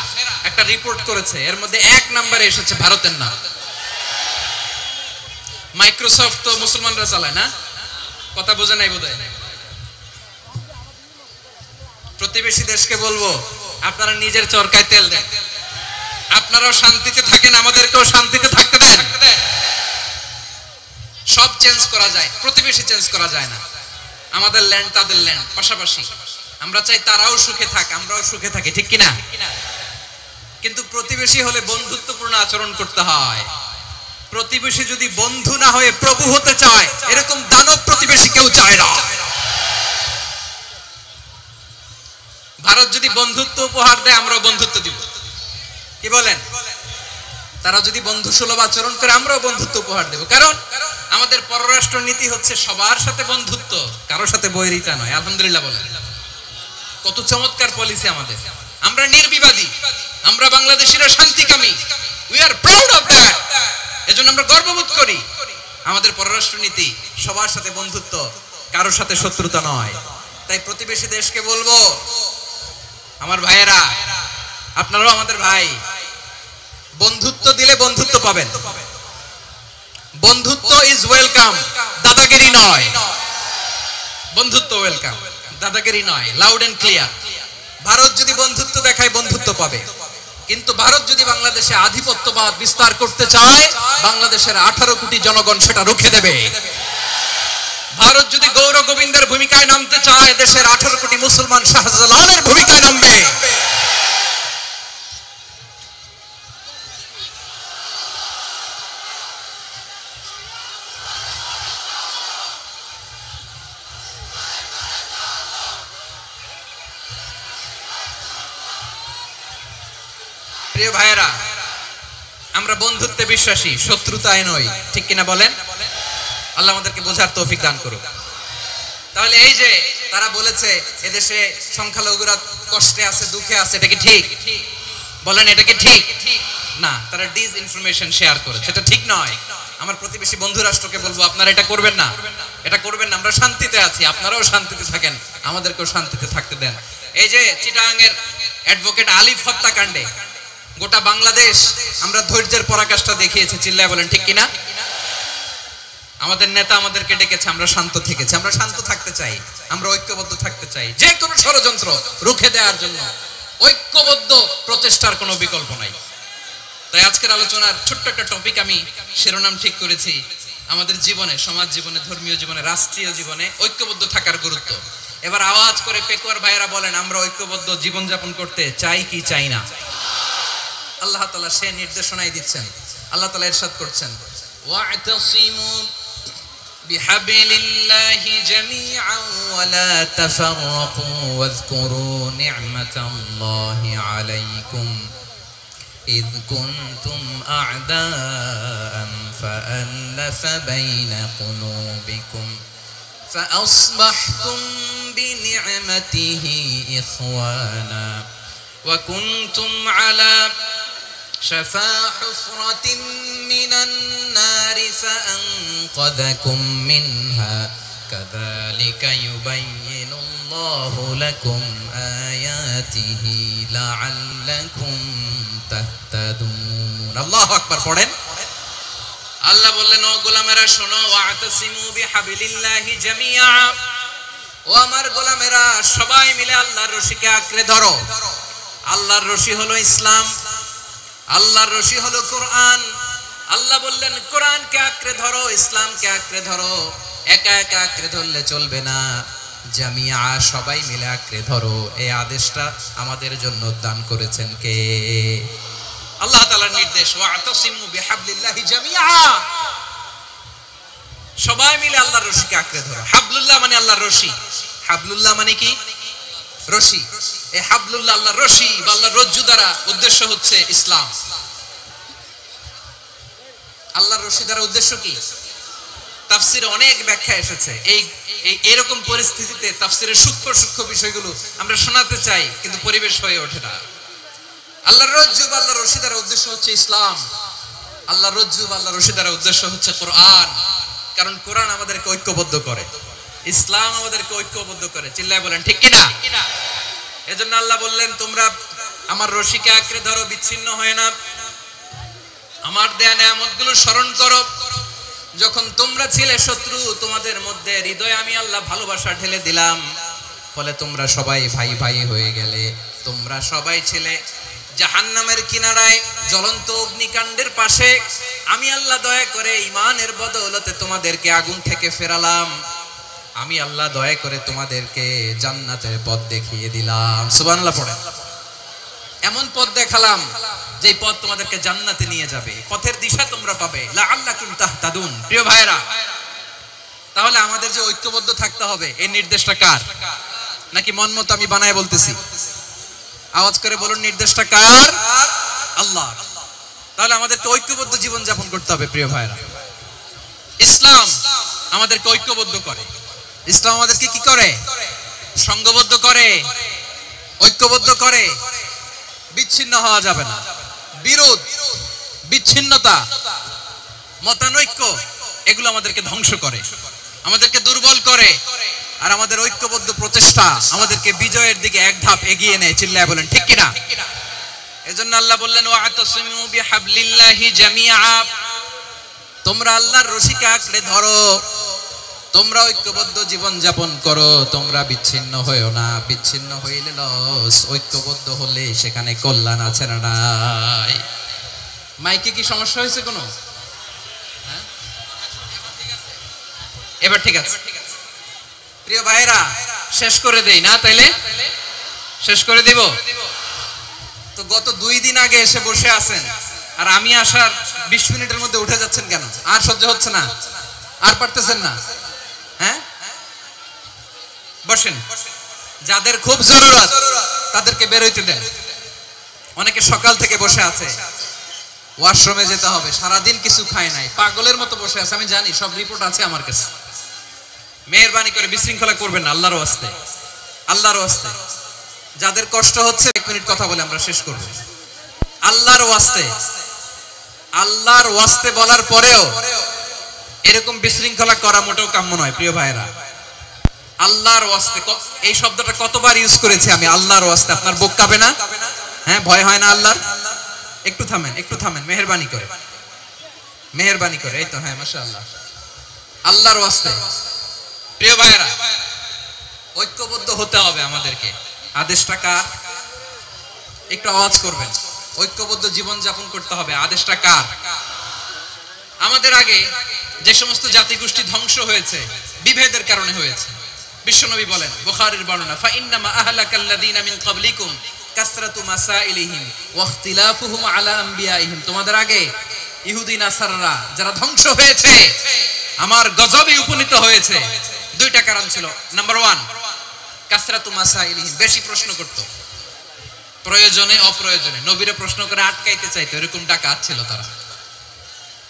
Speaker 1: একটা রিপোর্ট করেছে। এর মধ্যে 1 নম্বরে এসেছে ভারতের নাম। মাইক্রোসফট তো মুসলমানরা চালায় না, কথা বোঝে নাই বোধহয়। প্রতিবেশী দেশকে বলবো, আপনারা নিজের চরকায় তেল দেন, আপনারাও শান্তিতে থাকেন, আমাদেরকেও শান্তিতে থাকতে দেন। সব চেঞ্জ করা যায়, প্রতিবেশী চেঞ্জ করা যায় না। আমাদের ল্যান্ড তাদের ল্যান্ড, পাশাপাশি। আমরা চাই তারাও সুখে থাক, আমরাও সুখে থাকি, ঠিক কিনা? কিন্তু প্রতিবেশী হলে বন্ধুত্বপূর্ণ আচরণ করতে হয়। প্রতিবেশী যদি বন্ধু না হয়ে প্রভু হতে চায়, এরকম দানব প্রতিবেশী কেউ চায় না। ভারত যদি বন্ধুত্ব উপহার দেয়, আমরাও বন্ধুত্ব দিব, কি বলেন? তারা যদি বন্ধু সুলভ আচরণ করে, আমরাও বন্ধুত্ব উপহার দেব। কারণ আমাদের পররাষ্ট্র নীতি হচ্ছে সবার সাথে বন্ধুত্ব, কারোর সাথে বৈরিতা নয়। আলহামদুলিল্লাহ বলেন, কত চমৎকার পলিসি আমাদের। আমরা নির্বিবাদী, আমরা বাংলাদেশিরা শান্তিকামী। We are proud of that. এজন্য আমরা গর্ববোধ করি। আমাদের পররাষ্ট্র নীতি সবার সাথে বন্ধুত্ব, কারোর সাথে শত্রুতা নয়। তাই প্রতিবেশী দেশকে বলবো, আমার ভাইয়েরা, আপনারাও আমাদের ভাই, বন্ধুত্ব দিলে বন্ধুত্ব পাবেন। বন্ধুত্ব ইজ ওয়েলকাম, দাদাগিরি নয়। বন্ধুত্ব ওয়েলকাম, দাদাগিরি নয়, লাউড এন্ড ক্লিয়ার। ভারত যদি বন্ধুত্ব দেখায়, বন্ধুত্ব পাবে। কিন্তু ভারত যদি বাংলাদেশে আধিপত্যবাদ বিস্তার করতে চায়, বাংলাদেশের 18 কোটি জনগণ সেটা রুখে দেবে। ভারত যদি গৌর গোবিন্দের ভূমিকায় নামতে চায়, দেশের 18 কোটি মুসলমান শাহজালালের ভূমিকায় নামবে। প্রিয় ভাইয়েরা, আমরা বন্ধুত্বে বিশ্বাসী, শত্রুতায় নই, ঠিক কিনা বলেন? আল্লাহ আমাদেরকে বোঝার তৌফিক দান করুক। তাহলে এই যে তারা বলেছে এদেশে সংখ্যালঘুরা কষ্টে আছে, দুঃখে আছে, এটা কি ঠিক? বলেন, এটা কি ঠিক? না, তারা ডিস ইনফরমেশন শেয়ার করেছে, এটা ঠিক নয়। আমার প্রতিবেশী বন্ধু রাষ্ট্রকে বলবো, আপনারা এটা করবেন না, এটা করবেন না। আমরা শান্তিতে আছি, আপনারাও শান্তিতে থাকেন, আমাদেরকেও শান্তিতে থাকতে দেন। এই যে চিটাগাংয়ের অ্যাডভোকেট আলিফ হত্যাকাণ্ডে গোটা বাংলাদেশ আমরা ধৈর্যের পরাকাষ্ঠা দেখিয়েছে, চিল্লায় বলেন ঠিক কিনা? আমাদের নেতা আমাদেরকে ডেকেছে, আমরা শান্ত থেকেছি। আমরা শান্ত থাকতে চাই, আমরা ঐক্যবদ্ধ থাকতে চাই। যে কোনো ষড়যন্ত্র রুখে দেওয়ার জন্য ঐক্যবদ্ধ প্রচেষ্টার কোনো বিকল্প নাই। তাই আজকের আলোচনার ছোট্ট একটা টপিক আমি শিরোনাম ঠিক করেছি, আমাদের জীবনে, সমাজ জীবনে, ধর্মীয় জীবনে, রাষ্ট্রীয় জীবনে ঐক্যবদ্ধ থাকার গুরুত্ব। এবার আওয়াজ করে পেকুয়ার ভাইয়েরা বলেন, আমরা ঐক্যবদ্ধ জীবনযাপন করতে চাই কি চাই না? আল্লাহ তাআলা সে নির্দেশনাই দিচ্ছেন। আল্লাহ তাআলা ইরশাদ করছেন, ওয়া'তাসিমু বিহাবলিল্লাহি জামিআন ওয়া লা তাফাররাকু ওয়াযকুরু নি'মাতাল্লাহি আলাইকুম إذ كنتم أعداء فألف بين قلوبكم فأصبحتم بنعمته إخوانا وكنتم على شفا حفرة من النار فأنقذكم منها كذلك يبين الله لكم آياته لعلكم تهتدون الله أكبر পড়েন আল্লাহ বললেন ও গোলামেরা শোনো ওয়াতাসিমু বিহাবলিল্লাহি জামিআ ও আমার গোলামেরা সবাই মিলে আল্লাহর রশিকে আঁকড়ে ধরো আল্লাহর রশি হলো ইসলাম আল্লাহর রশি হলো কোরআন আল্লাহ বললেন কোরআনকে আঁকড়ে ধরো ইসলামকে আঁকড়ে ধরো একা একা আঁকড়ে ধরলে চলবে না জামিআ সবাই মিলে আঁকড়ে ধরো এই আদেশটা আমাদের জন্য দান করেছেন কে আল্লাহ তাআলার নির্দেশ ওয়াতাসিমু বিহাবলিল্লাহি জামিআ সবাই মিলে আল্লাহর রশিকে আঁকড়ে ধরো হাবলুল্লাহ মানে আল্লাহর রশি হাবলুল্লাহ মানে কি রশি এই হাবলুল্লাহ আল্লাহর রশি বা আল্লাহর রজ্জু দ্বারা উদ্দেশ্য হচ্ছে ইসলাম আল্লাহর রশি দ্বারা উদ্দেশ্য কি তাফসিরে অনেক ব্যাখ্যা এসেছে এই এরকম পরিস্থিতিতে তাফসিরের সূক্ষ্ম সূক্ষ্ম বিষয়গুলো আমরা শোনাতে চাই কিন্তু পরিবেশ হয়ে ওঠে না আল্লাহর রজ্জু বা আল্লাহর রশি দ্বারা উদ্দেশ্য হচ্ছে ইসলাম আল্লাহ রজ্জু বা আল্লাহ রশি দ্বারা উদ্দেশ্য হচ্ছে কোরআন, কারণ কোরআন আমাদেরকে ঐক্যবদ্ধ করে, ইসলাম আমাদেরকে ঐক্যবদ্ধ করে। চিল্লায় বলেন ঠিক কিনা? এজন্য আল্লাহ বললেন তোমরা আমার রশিকে আঁকড়ে ধরো, বিচ্ছিন্ন হয় না, আমার দেয়া নেয়ামতগুলো স্মরণ করো। যখন তোমরা ছিলে শত্রু, তোমাদের মধ্যে হৃদয়ে আমি আল্লাহ ভালোবাসা ঢেলে দিলাম, ফলে তোমরা সবাই ভাই ভাই হয়ে গেলে। তোমরা সবাই ছিলে জাহান্নামের কিনারায়, জ্বলন্ত অগ্নিকাণ্ডের পাশে, আমি আল্লাহ দয়া করে ঈমানের বদৌলতে তোমাদেরকে আগুন থেকে ফেরালাম। আমি আল্লাহ দয়া করে তোমাদেরকে জান্নাতের পথ দেখিয়ে দিলাম। সুবহানাল্লাহ পড়েন। এমন পথ দেখালাম যে পথ তোমাদেরকে জান্নাতে নিয়ে যাবে, পথের দিশা তোমরা পাবে, লাআল্লাকুম তাহতাদুন। প্রিয় ভাইরা, তাহলে আমাদের যে ঐক্যবদ্ধ থাকতে হবে, এই নির্দেশটা কার? নাকি মন মতো আমি বানায় বলতেছি? আওয়াজ করে বলুন, নির্দেশটা কার? আল্লাহ। তাহলে আমাদেরকে ঐক্যবদ্ধ জীবন যাপন করতে হবে। প্রিয় ভাইরা, ইসলাম আমাদেরকে ঐক্যবদ্ধ করে। ইসলাম আমাদেরকে কি করে? সংঘবদ্ধ করে, ঐক্যবদ্ধ করে। বিচ্ছিন্ন হওয়া যাবে না। বিরোধ, বিচ্ছিন্নতা, মতানৈক্য, এগুলো আমাদেরকে ধ্বংস করে, আমাদেরকে দুর্বল করে। আর আমাদের ঐক্যবদ্ধ প্রচেষ্টা আমাদেরকে বিজয়ের দিকে এক ধাপ এগিয়ে নেয়। চিল্লায় বলেন ঠিক কিনা? এজন্য আল্লাহ বললেন ওয়াতাসিমু বিহাবলিল্লাহি জামিআ, তোমরা আল্লাহর রশিকে আঁকড়ে ধরো, তোমরা ঐক্যবদ্ধ জীবন যাপন করো, তোমরা বিচ্ছিন্ন হইও না। বিচ্ছিন্ন হইলে লস, ঐক্যবদ্ধ হলে সেখানে কল্যাণ আছে না নাই? মাইকে কি সমস্যা হয়েছে কোনো? এবার ঠিক আছে। প্রিয় ভাইরা, শেষ করে দেই না? তাইলে শেষ করে দিব তো। গত 2 দিন আগে এসে বসে আছেন, আর আমি আসার 20 মিনিটের মধ্যে উঠে যাচ্ছেন কেন? আর সহ্য হচ্ছে না? আর পারতেছেন না? হ্যাঁ, বসেন। যাদের খুব জরুরত তাদেরকে বের হইতে দেন। অনেকে সকাল থেকে বসে আছে, ওয়াশরুমে যেতে হবে, সারাদিন কিছু খায় নাই, পাগলের মতো বসে আছে। আমি জানি, সব রিপোর্ট আছে আমার কাছে। মেহেরবানি করে বিশৃঙ্খলা করবেন না, আল্লাহর ওয়াস্তে, আল্লাহর ওয়াস্তে। যাদের কষ্ট হচ্ছে 1 মিনিট কথা বলে আমরা শেষ করব। আল্লাহর ওয়াস্তে, আল্লাহর ওয়াস্তে বলার পরেও এরকম বিশৃঙ্খলা করা মোটেও কাম্য নয়। প্রিয় ভাইরা, আল্লাহর ওয়াস্তে, এই শব্দটা কতবার ইউজ করেছি আমি, আল্লাহর ওয়াস্তে। আপনার বুক কাঁপে না? হ্যাঁ, ভয় হয় না আল্লাহর? একটু থামেন, একটু থামেন, মেহেরবানি করে, মেহেরবানি করে। এই তো, হ্যাঁ, মাশাআল্লাহ। আল্লাহর ওয়াস্তে। প্রিয় ভাইরা, ঐক্যবদ্ধ হতে হবে আমাদেরকে। আদেশটা কার? একটু আওয়াজ করবেন। ঐক্যবদ্ধ জীবন যাপন করতে হবে। আদেশটা কার? আমাদের আগে যে সমস্ত জাতিগোষ্ঠী ধ্বংস হয়েছে বিভেদের কারণে হয়েছে। বিশ্বনবী বলেন, বুখারীর বর্ণনা, ফা ইন্নামা আহলাকাল্লাযীনা মিন ক্বাবলিকুম কাসরাতু মাসাইলিহিম ওয়া ইখতিলাফুহুম আলা আমবিয়াইহিম। তোমাদের আগে ইহুদি নাসারারা যারা ধ্বংস হয়েছে, আমার গজবে উপনীত হয়েছে, 2টা কারণ ছিল। নাম্বার 1, কাসরাতু মাসাইলিহিম, বেশি প্রশ্ন করত, প্রয়োজনে অপ্রয়োজনে নবীরে প্রশ্ন করে আটকাইতে চাইতো, এরকম ডাকাত ছিল তারা।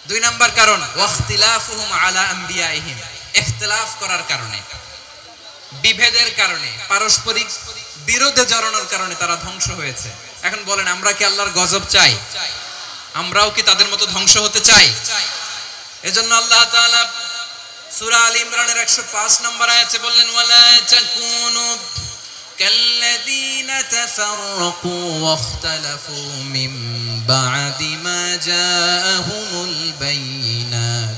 Speaker 1: 2 নাম্বার কারণ, ওয়াখতিলাফুহুম আলা আমবিয়াইহিম, ইখতিলাফ করার কারণে, বিভেদের কারণে, পারস্পরিক বিরোধে জড়ানোর কারণে তারা ধ্বংস হয়েছে। এখন বলেন, আমরা কি আল্লাহর গজব চাই? আমরাও কি তাদের মতো ধ্বংস হতে চাই? এজন্য আল্লাহ তাআলা সূরা আল ইমরানের 105 নম্বর আয়াতে বললেন, ওয়ালা তাকুনু কাল্লাযীনা তাফাররাকু ওয়াখতালাফু মিন বা'দি মা জাআহুমুল বায়িনাত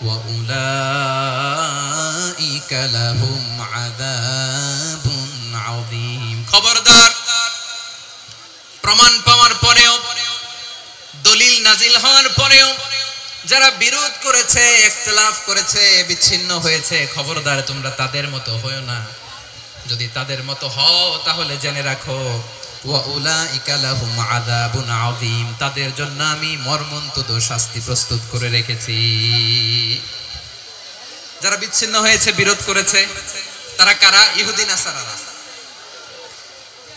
Speaker 1: ওয়া উলাইকা লাহুম আযাবুন আযীম। খবরদার, প্রমাণ পাওয়ার পরেও, দলিল নাজিল হওয়ার পরেও যারা বিরোধ করেছে, ইখতিলাফ করেছে, বিচ্ছিন্ন হয়েছে, খবরদার তোমরা তাদের মতো হয়ো না। যদি তাদের মতো হও তাহলে জেনে রাখো, ওয়া উলাইকা লাহুম আযাবুন আযীম, তাদের জন্য আমি মর্মন্তুদ শাস্তি প্রস্তুত করে রেখেছি। যারা বিচ্ছিন্ন হয়েছে, বিরোধ করেছে, তারা কারা? ইহুদি নাসারারা।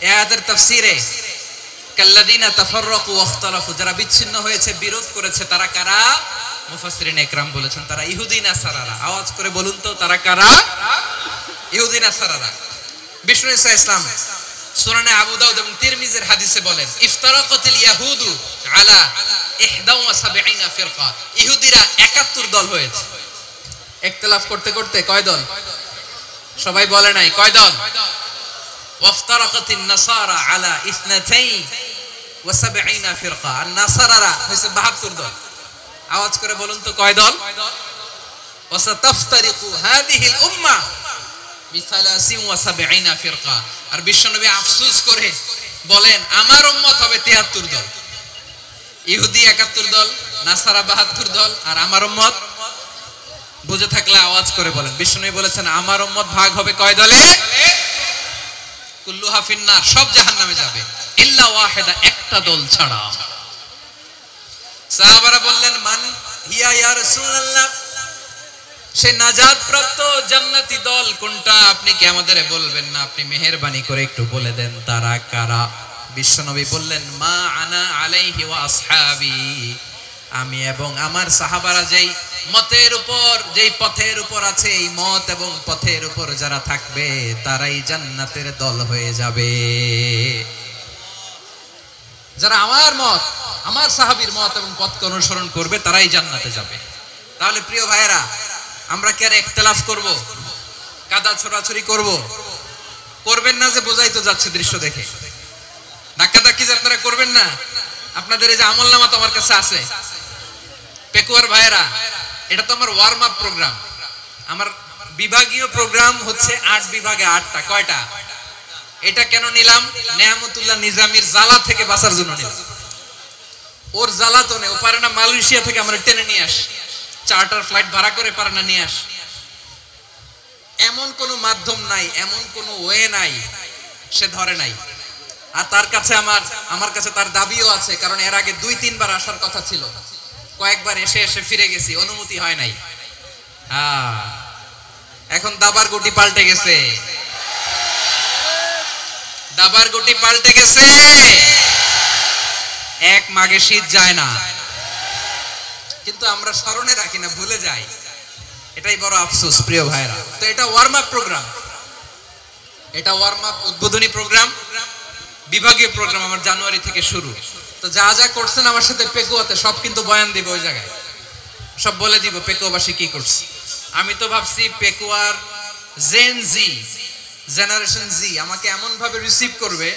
Speaker 1: এই আয়াতের তাফসীরে কাল্লাযীনা তাফাররাকু ওয়াখতালাফু, যারা বিচ্ছিন্ন হয়েছে, বিরোধ করেছে, তারা কারা? মুফাসসিরিন ইকরাম বলেছেন তারা ইহুদি নাসারারা। আওয়াজ করে বলুন তো, তারা কারা? ইহুদি নাসারারা। বিষ্ণু ঈসা ইসলাম সুনানে আবু দাউদ এবং তিরমিজির হাদিসে বলেন ইফতারাকাতিল ইয়াহুদু আলা 71 ফিরকা, ইহুদিরা 71 দল হয়েছে। ইখতিলাফ করতে করতে কয় দল? সবাই বলে নাই কয় দল? ওয়াফতারাকাতিন নাসারা আলা 72 ফিরকা, আর নাসারারা হইছে 72 দল। আওয়াজ করে বলুন তো কয় দল? ওয়াসাতাফতারিকু হাদিহিল উম্মাহ বি73 ফিরকা। আর বিশ্বনবী আফসোস করে বলেন আমার উম্মত হবে 73 দল। ইহুদি 71 দল, নাসারা 72 দল, আর আমার উম্মত বুঝে থাকলে আওয়াজ করে বলেন। বিশ্বনবী বলেছেন আমার উম্মত ভাগ হবে কয় দলে? কুল্লুহা ফিন্নার, সব জাহান্নামে যাবে, ইল্লা ওয়াহিদা, একটা দল ছাড়া। সাহাবারা বললেন মান হিয়া ইয়া রাসূলুল্লাহ, সে নাজাত প্রাপ্ত জান্নাতি দল কোনটা? আপনি কি আমাদের বলবেন না? আপনি মেহেরবানি করে একটু বলে দেন তারা কারা? বিশ্বনবী বললেন মা আনা আলাইহি ওয়া আসহাবি, আমি এবং আমার সাহাবারা যেই মতের উপর, যেই পথের উপর আছে, এই মত এবং পথের উপর যারা থাকবে তারাই জান্নাতের দল হয়ে যাবে। যারা আমার মত, আমার সাহাবীর মত এবং পথকে অনুসরণ করবে তারাই জান্নাতে যাবে। তাহলে প্রিয় ভাইয়েরা, আমরা কি আর ইখতিলাফ করব? কাদা ছোড়াছুরি করব? করবেন না যে বোঝাই তো যাচ্ছে দৃশ্য দেখে। ধাক্কাধাক্কি যে আপনারা করবেন না। আপনাদের এই যে আমলনামা তো আমার কাছে আছে। পেকুয়ার ভাইয়েরা, এটা তো আমার ওয়ার্ম আপ প্রোগ্রাম। আমার বিভাগীয় প্রোগ্রাম হচ্ছে 8 বিভাগে 8টা। কয়টা? এটা কেন নিলাম? নেয়ামতুল্লাহ নিজামীর জ্বালা থেকে বাঁচার জন্য নিলাম। ওর জ্বালা তো নেই, ও পারে না মালয়েশিয়া থেকে আমরা টেনে নিয়ে আস, চার্টার ফ্লাইট ভাড়া করে পারে না নিয়ে আস। এমন কোন মাধ্যম নাই, এমন কোন ওয়ে নাই, সে ধরে নাই। আর তার কাছে আমার কাছে তার দাবিও আছে, কারণ এর আগে 2-3 বার আসার কথা ছিল। কয়েকবার এসে এসে ফিরে গেছি, অনুমতি হয় নাই। এখন দাবার গুটি পাল্টে গেছে, দাবার গুটি পাল্টে গেছে। এক মাঘে শীত যায় না, কিন্তু আমরা স্মরণে রাখি না, ভুলে যাই। এটাই বড় আফসোস প্রিয় ভাইরা। তো এটা ওয়ার্ম আপ প্রোগ্রাম, এটা ওয়ার্ম আপ উদ্বোধনী প্রোগ্রাম, বিভাগীয় প্রোগ্রাম আমার জানুয়ারি থেকে শুরু। তো যা যা করছেন আমার সাথে পেকুয়াতে সব কিন্তু বয়ান দিব, ওই জায়গায় সব বলে দিব পেকুয়াবাসী কি করছে। আমি তো ভাবছি পেকুয়ার জেন জি, জেনারেশন জি আমাকে এমন ভাবে রিসিভ করবে,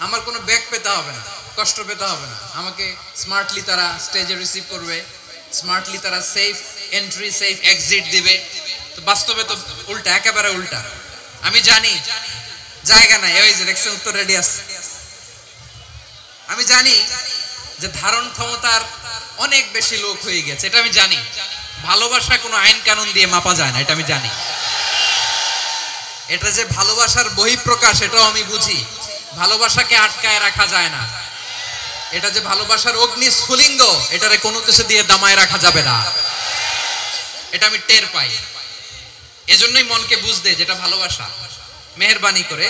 Speaker 1: আমার কোনো ব্যাক পেতে হবে না, কষ্ট পেতে হবে না। আমাকে স্মার্টলি তারা স্টেজে রিসিভ করবে, স্মার্টলি তারা সেফ এন্ট্রি সেফ এক্সিট দিবে। তো বাস্তবে তো উল্টা, একেবারে উল্টা। আমি জানি জায়গা নাই, ওই যে দেখছেন উত্তর রেডি আছে। আমি জানি যে ধারণ ক্ষমতার অনেক বেশি লোক হয়ে গেছে, এটা আমি জানি। ভালোবাসা কোনো আইন কানুন দিয়ে মাপা যায় না, এটা আমি জানি। এটা যে ভালোবাসার বহিঃপ্রকাশ, এটাও আমি বুঝি। ভালোবাসাকে আটকায় রাখা যায় না। এটা যে ভালোবাসার অগ্নি স্ফুলিঙ্গ, এটারে কোনো কিছু দিয়ে দামায় রাখা যাবে না, এটা আমি টের পাই। এজন্যই মনকে বুঝতে যেটা ভালোবাসা। মেহেরবানি করে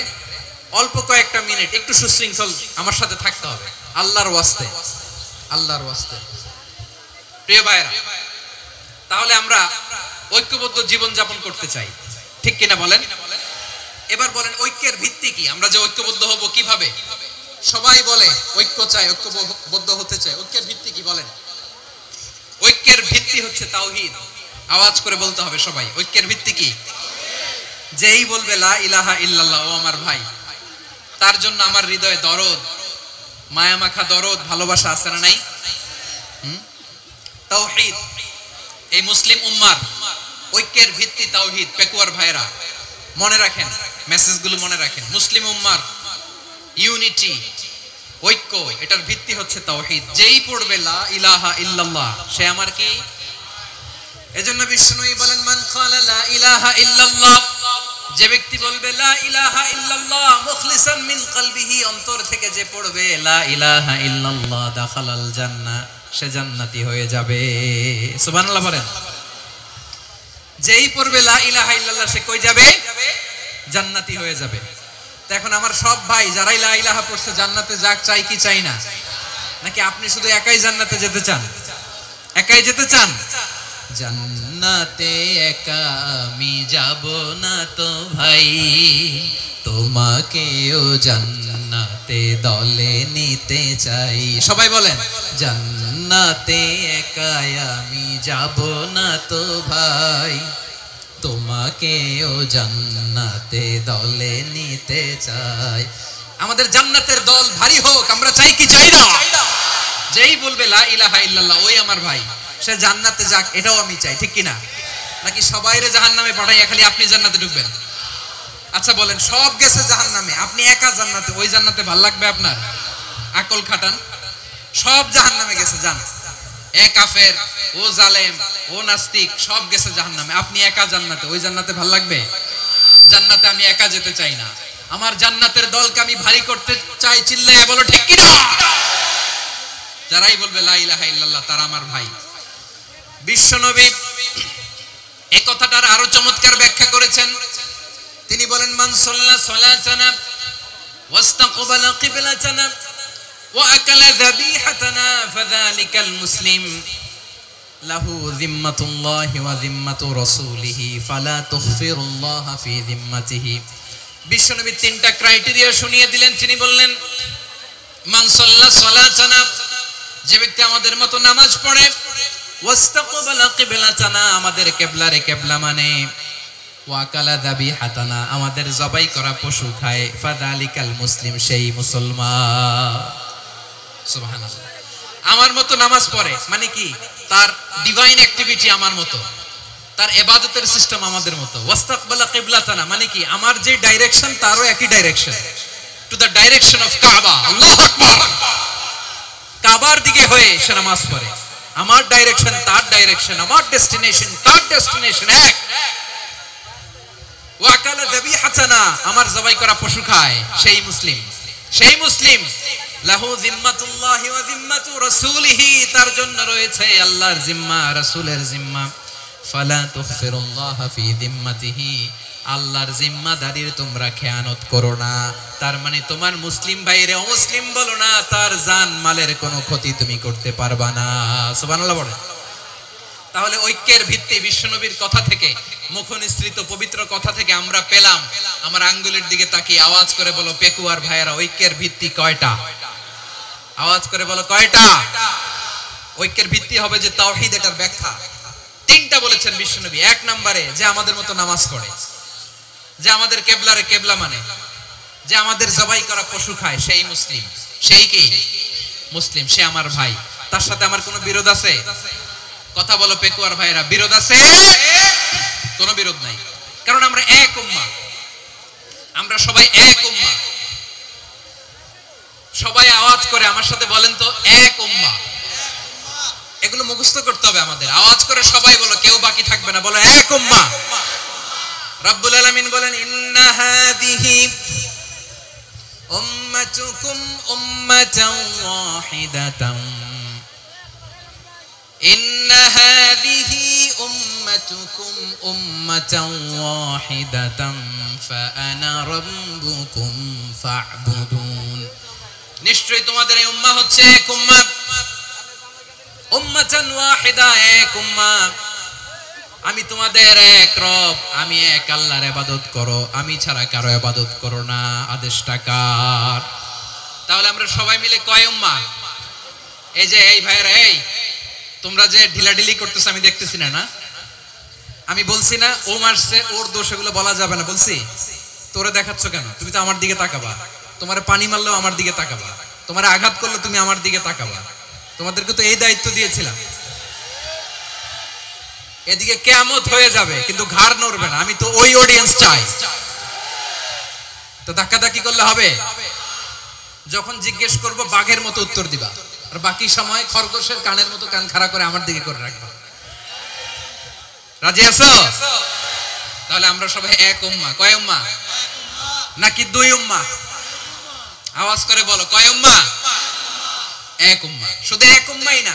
Speaker 1: অল্প কয়েকটা মিনিট একটু সুশৃঙ্খল আমার সাথে থাকতে হবে, আল্লাহর ওয়াস্তে, আল্লাহর ওয়াস্তে। প্রিয় ভাইরা, তাহলে আমরা ঐক্যবদ্ধ জীবন যাপন করতে চাই, ঠিক কিনা বলেন? এবার বলেন ঐক্যের ভিত্তি কি? আমরা যে ঐক্যবদ্ধ হব কিভাবে? সবাই বলে ঐক্য চাই, ঐক্যবদ্ধ হতে চাই। ঐক্যের ভিত্তি কি বলেন? ঐক্যের ভিত্তি হচ্ছে তাওহীদ। আওয়াজ করে বলতে হবে সবাই, ঐক্যের ভিত্তি কি? যেই বলবে লা ইলাহা ইল্লাল্লাহ, ও আমার ভাই, তার জন্য আমার হৃদয়ে দরদ, মায়ামাখা দরদ, ভালোবাসা আছে না নাই? তাওহীদ। এই মুসলিম উম্মার ঐক্যের ভিত্তি তাওহীদ। পেকুয়ার ভাইরা মনে রাখেন, মেসেজগুলো মনে রাখেন। মুসলিম উম্মার ইউনিটি, ঐক্য, এটার ভিত্তি হচ্ছে তাওহীদ। যেই পড়বে লা ইলাহা ইল্লাল্লাহ, সে আমার কি? এজন্য বিষ্ণুই বলেন মান ক্বালা লা ইলাহা ইল্লাল্লাহ, যে ব্যক্তি বলবে লা ইলাহা ইল্লাল্লাহ মুখলিসান মিন কলবিহি, অন্তর থেকে যে পড়বে লা ইলাহা ইল্লাল্লাহ, দাখালাল জান্নাহ, সে জান্নাতি হয়ে যাবে। সুবহানাল্লাহ বলেন। যেই পড়বে লা ইলাহা ইল্লাল্লাহ, সে কই যাবে? জান্নাতি হয়ে যাবে। তো এখন আমার সব ভাই যারাই লা ইলাহা পড়ছে জান্নাতে যাক, চাই কি চাই না? নাকি আপনি শুধু একাই জান্নাতে যেতে চান? একাই যেতে চান? জান্নাতে একা আমি যাব না তো ভাই, তোমাকেও জান্নাতে দলে নিতে চাই। সবাই বলেন, জান্নাতে একাই আমি যাব না তো ভাই, তোমাকেও জান্নাতে দলে নিতে চাই। আমাদের জান্নাতের দল ভারী হোক, আমরা চাই কি চাই না? যেই বলবে লা ইলাহা ইল্লাল্লাহ ওই আমার ভাই, সে জান্নাতে যাক, এটাও আমি চাই, ঠিক কিনা? নাকি সবাইরে জাহান্নামে পাঠাইয়া খালি আপনি জান্নাতে ঢুকবেন? আচ্ছা বলেন, সব গেছে জাহান্নামে, আপনি একা জান্নাতে, ওই জান্নাতে ভাল লাগবে আপনার? আকল খাটান। সব জাহান্নামে গেছে, জান, এ কাফের, ও জালেম, ও নাস্তিক, সব গেছে জাহান্নামে, আপনি একা জান্নাতে, ওই জান্নাতে ভাল লাগবে? জান্নাতে আমি একা যেতে চাই না, আমার জান্নাতের দলকে আমি ভারী করতে চাই। চিল্লায়া বলো ঠিক কিনা? যারাই বলবে লা ইলাহা ইল্লাল্লাহ তারা আমার ভাই। বিশ্বনবী এই কথাটার আরো চমৎকার ব্যাখ্যা করেছেন। তিনি বলেন, মান সাল্লা সালাতানা ওয়াস্তাকবালা কিবলাতানা ওয়া আকালা যাবিহাতানা ফাযালিকাল মুসলিম লাহু যিম্মাতুল্লাহি ওয়া যিম্মাতু রাসূলিহি ফালা তুগফিরুল্লাহা ফি যিম্মাতিহি। বিশ্বনবী তিনটা ক্রাইটেরিয়া শুনিয়ে দিলেন। তিনি বললেন, মান সাল্লা সালাতানা, যে ব্যক্তি আমাদের মতো নামাজ পড়ে, ওয়াস্তাকবালা কিবলাতানা, আমাদের কিবলারে কিবলা মানে, ওয়াকালা যাবিহাতানা, আমাদের জবাই করা পশু খায়, ফাযালিকাল মুসলিম, সেই মুসলমান। সুবহানাল্লাহ। আমার মতো নামাজ পড়ে মানে কি? তার ডিভাইন অ্যাক্টিভিটি আমার মতো, তার ইবাদতের সিস্টেম আমাদের মতো। ওয়াস্তাকবালা কিবলাতানা মানে কি? আমার যে ডাইরেকশন তারও একই direction, to the direction of কাবা। আল্লাহু আকবার। কাবার দিকে হয়ে সে নামাজ পড়ে, আমার ডাইরেকশন তার ডাইরেকশন, আমার ডেস্টিনেশন তার ডেস্টিনেশন এক। ওয়াকালা যাবিহাতানা, আমার জবাই করা পশু খায়, সেই মুসলিম। সেই মুসলিম লাহু যিম্মাতুল্লাহি ওয়া যিম্মাতু রাসূলিহি, তার জন্য রয়েছে আল্লাহর জিম্মা, রাসূলের জিম্মা। ফালা তুগফিরুল্লাহা ফি যিম্মাতিহি, আল্লাহর জিম্মাদারির তোমরা খেয়ানত করো না। তার মানে তোমার মুসলিম ভাইরে অমুসলিম বলো না, তার জান মালের কোনো ক্ষতি তুমি করতে পারবা না। সুবহানাল্লাহ বলেন। তাহলে ঐক্যের ভিত্তি বিশ্বনবীর কথা থেকে, মুখনিসৃত পবিত্র কথা থেকে আমরা পেলাম। আমার আঙ্গুলের দিকে তাকিয়ে আওয়াজ করে বলো পেকুয়ার ভাইয়েরা, ঐক্যের ভিত্তি কয়টা? আওয়াজ করে বলো কয়টা? ঐক্যের ভিত্তি হবে যে তাওহীদ, এটার ব্যাখ্যা তিনটা বলেছেন বিশ্বনবী। এক নম্বরে, যে আমাদের মতো নামাজ পড়ে, যে আমাদের কেবলারে কেবলা মানে, যে আমাদের জবাই করা পশু খায়, সেই মুসলিম। সেই কি মুসলিম? সে আমার ভাই। তার সাথে আমার কোনো বিরোধ আছে? কথা বলো পেকুয়ার ভাইরা, বিরোধ আছে? কোনো বিরোধ নাই, কারণ আমরা এক উম্মাহ, আমরা সবাই এক উম্মাহ। সবাই আওয়াজ করে আমার সাথে বলেন তো, এক উম্মাহ। এগুলো মুখস্থ করতে হবে আমাদের। আওয়াজ করে সবাই বলো, কেউ বাকি থাকবে না, বলো এক উম্মাহ। রব্বুল আলামিন বলেন, ইন্না হাযিহি উম্মাতুকুম উম্মাতান ওয়াহিদাতান, ইন্না হাযিহি উম্মাতুকুম উম্মাতান ওয়াহিদাতান ফাআনা রাব্বুকুম ফা'বুদুন। নিশ্চয়ই তোমাদের এই উম্মাহ হচ্ছে এক উম্মাহ, উম্মাতান ওয়াহিদা, এক উম্মাহ। আমি তোমাদের এক রব, আমি এক আল্লাহর ইবাদত করো, আমি ছাড়া কারো ইবাদত করো না। আদেশটা কার? তাহলে আমরা সবাই মিলে কয় উম্মাহ? এই যে এই ভাইরা, এই তোমরা যে ঢিলাঢিলি করতেছ আমি দেখতেছি না। না, আমি বলছি না ও মারছে, ওর দোষ, এগুলো বলা যাবে না। বলছি তোরে দেখাচ্ছ কেন? তুমি তো আমার দিকে তাকাবা। তোমারে পানি মারলেও আমার দিকে তাকাবা, তোমারে আঘাত করলে তুমি আমার দিকে তাকাবা। তোমাদেরকে তো এই দায়িত্ব দিয়েছিলাম। এদিকে কিয়ামত হয়ে যাবে কিন্তু ঘাড় নড়বে না। আমি তো ওই অডিয়েন্স চাই। তো ধাক্কাধাক্কি করলে হবে? যখন জিজ্ঞেস করব বাঘের মতো উত্তর দিবা, আর বাকি সময় খরগোশের কানের মতো কান খাড়া করে আমার দিকে করে রাখবা। রাজি আছো? তাহলে আমরা সবাই এক উম্মাহ। কয় উম্মাহ? নাকি দুই উম্মাহ? আওয়াজ করে বলো, কয় উম্মাহ? এক উম্মাহ। শুধু এক উম্মাহই না,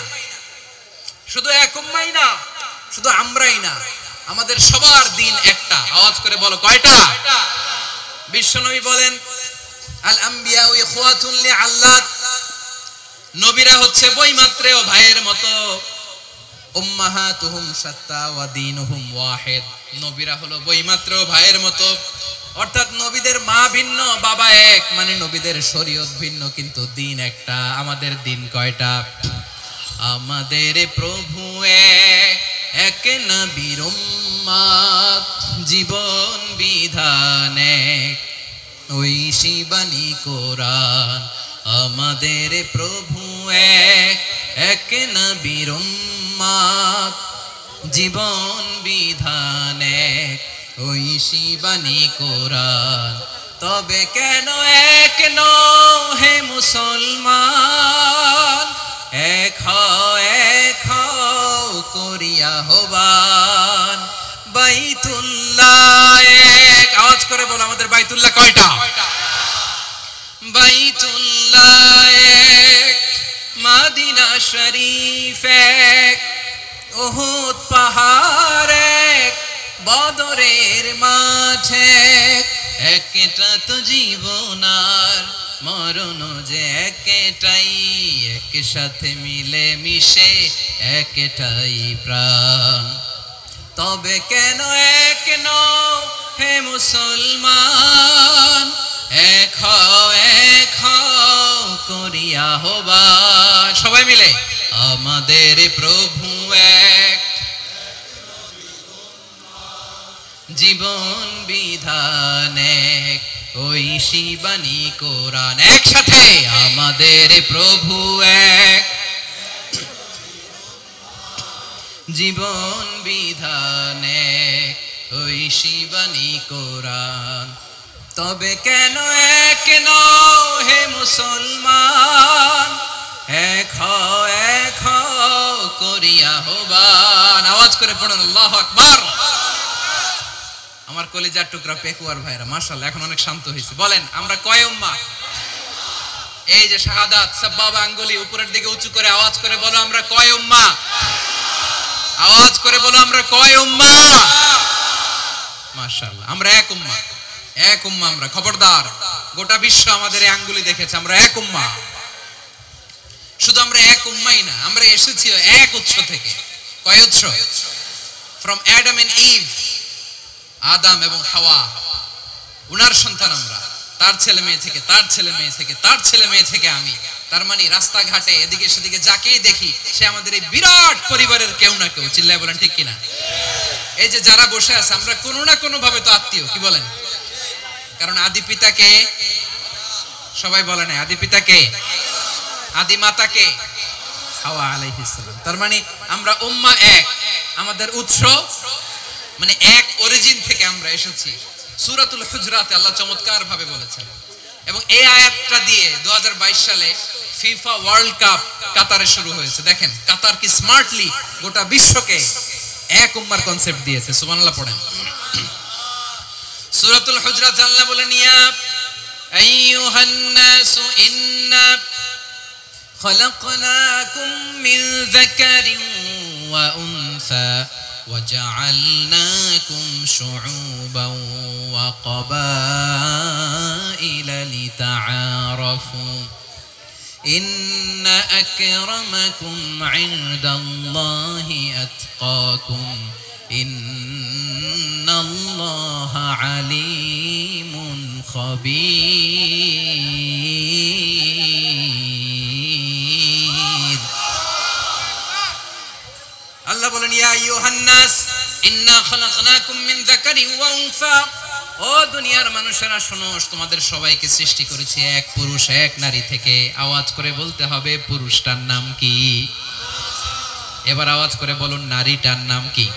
Speaker 1: শুধু এক উম্মাহই না, শুধু আমরাই না, আমাদের সবার দিন একটা। আওয়াজ করে বলো কয়টা? বিশ্বনবী বলেন, আল আম্বিয়া ইখওয়াতুন লিআল্লাত, নবীরা হচ্ছে বৈমাত্রেয় ভাইয়ের মতো। উম্মাহাতুহুম শাত্তা ওয়া দীনুহুম ওয়াহিদ, নবীরা হলো বৈমাত্রেয় ভাইয়ের মতো, অর্থাৎ নবীদের মা ভিন্ন বাবা এক, মানে নবীদের শরীয়ত ভিন্ন কিন্তু দিন একটা। আমাদের দিন কয়টা? আমাদের প্রভু এক, এক নবীর উম্মত, জীবন বিধান এক, ওই শিবানী কোরআন। আমাদের প্রভু এক, এক নবীর উম্মত, জীবন বিধান এক, ওই শিবানী কোরআন। তবে কেন এক নও হে মুসলমান, এক হও করিয়া হবান। বাইতুল্লাহ এক, আওয়াজ করে বলো আমাদের বাইতুল্লাহ কয়টা? বাইতুল্লাহ এক, মদিনা শরীফ এক, উহুদ পাহাড় এক, বদরের মাঠে একটা তো জীবন আর মরণ যে একটাই, একসাথে মিলে মিশে একটাই প্রাণ। তবে কেন এক নও হে মুসলমান, এক হও করিয়া হবান। সবাই মিলে আমাদের প্রভু এক, জীবন বিধান এক, ওই শিবানী কোরআন। একসাথে আমাদের প্রভু এক, জীবন বিধান এক, ওই শিবানী কোরআন। তবে কেন এক নও হে মুসলমান, এক হও করিয়া হবান। আওয়াজ করে পড়ুন আল্লাহু আকবার। আমার কলিজার টুকরা পেকুয়ার ভাইরা মাশাআল্লাহ এখন অনেক শান্ত হয়েছে। বলেন আমরা কয় উম্মাহ? এই যে শাহাদাত সাব্বাবা আঙ্গুলি উপরের দিকে উঁচু করে আওয়াজ করে বলো আমরা কয় উম্মাহ? আওয়াজ করে বলো আমরা কয় উম্মাহ? মাশাআল্লাহ আমরা এক উম্মাহ, এক উম্মাহ আমরা। খবরদার, গোটা বিশ্ব আমাদের এই আঙ্গুলি দেখেছে, আমরা এক উম্মাহ। শুধু আমরা এক উম্মাহই না, আমরা এসেছি এক উৎস থেকে। কয় উৎস? ফ্রম অ্যাডাম এন্ড ইভ, আদম এবং হাওয়া, উনার সন্তান আমরা। তার ছেলে মেয়ে থেকে, তার ছেলে মেয়ে থেকে, তার ছেলে মেয়ে থেকে আমি। তার মানে রাস্তাঘাটে এদিকে সেদিকে যাকেই দেখি সে আমাদের এই বিরাট পরিবারের কেউ না কেউ। চিল্লায় বলেন ঠিক কিনা? এই যে যারা বসে আছে আমরা কোনো না কোনো ভাবে তো আত্মীয়, কি বলেন? কারণ আদি পিতাকে সবাই বলে না, আদি পিতাকে, আদি মাতাকে হাওয়া আলাইহিস সালাম। তার মানে আমরা উম্মাহ এক, আমাদের উৎস মানে এক অরিজিন থেকে আমরা এসেছি। সূরাতুল হুজরাতে আল্লাহ চমৎকার ভাবে বলেছেন। এবং এই আয়াতটা দিয়ে 2022 সালে ফিফা ওয়ার্ল্ড কাপ কাতারে শুরু হয়েছে। দেখেন কাতার কি স্মার্টলি গোটা বিশ্বকে এক উম্মার কনসেপ্ট দিয়েছে। সুবহানাল্লাহ পড়েন। সূরাতুল হুজরাত আল্লাহ বলেন ইয়া আইয়ুহান নাসু ইন্না খলাকনাকুম মিন যাকারিন ওয়া উনসা وجعلناكم شعوبا وقبائل لتعارفوا إن أكرمكم عند الله أتقاكم إن الله عليم خبير আল্লাহ বলেন ইয়া আইয়ুহান নাস ইন্না খলাকনাকুম মিন যাকারিন ওয়া উনসা, ও দুনিয়ার মানুষেরা শোনো, তোমাদের সবাইকে সৃষ্টি করেছি এক পুরুষ এক নারী থেকে। আওয়াজ করে বলতে হবে পুরুষটার নাম কি? এবার আওয়াজ করে বলুন নারীটার নাম কি?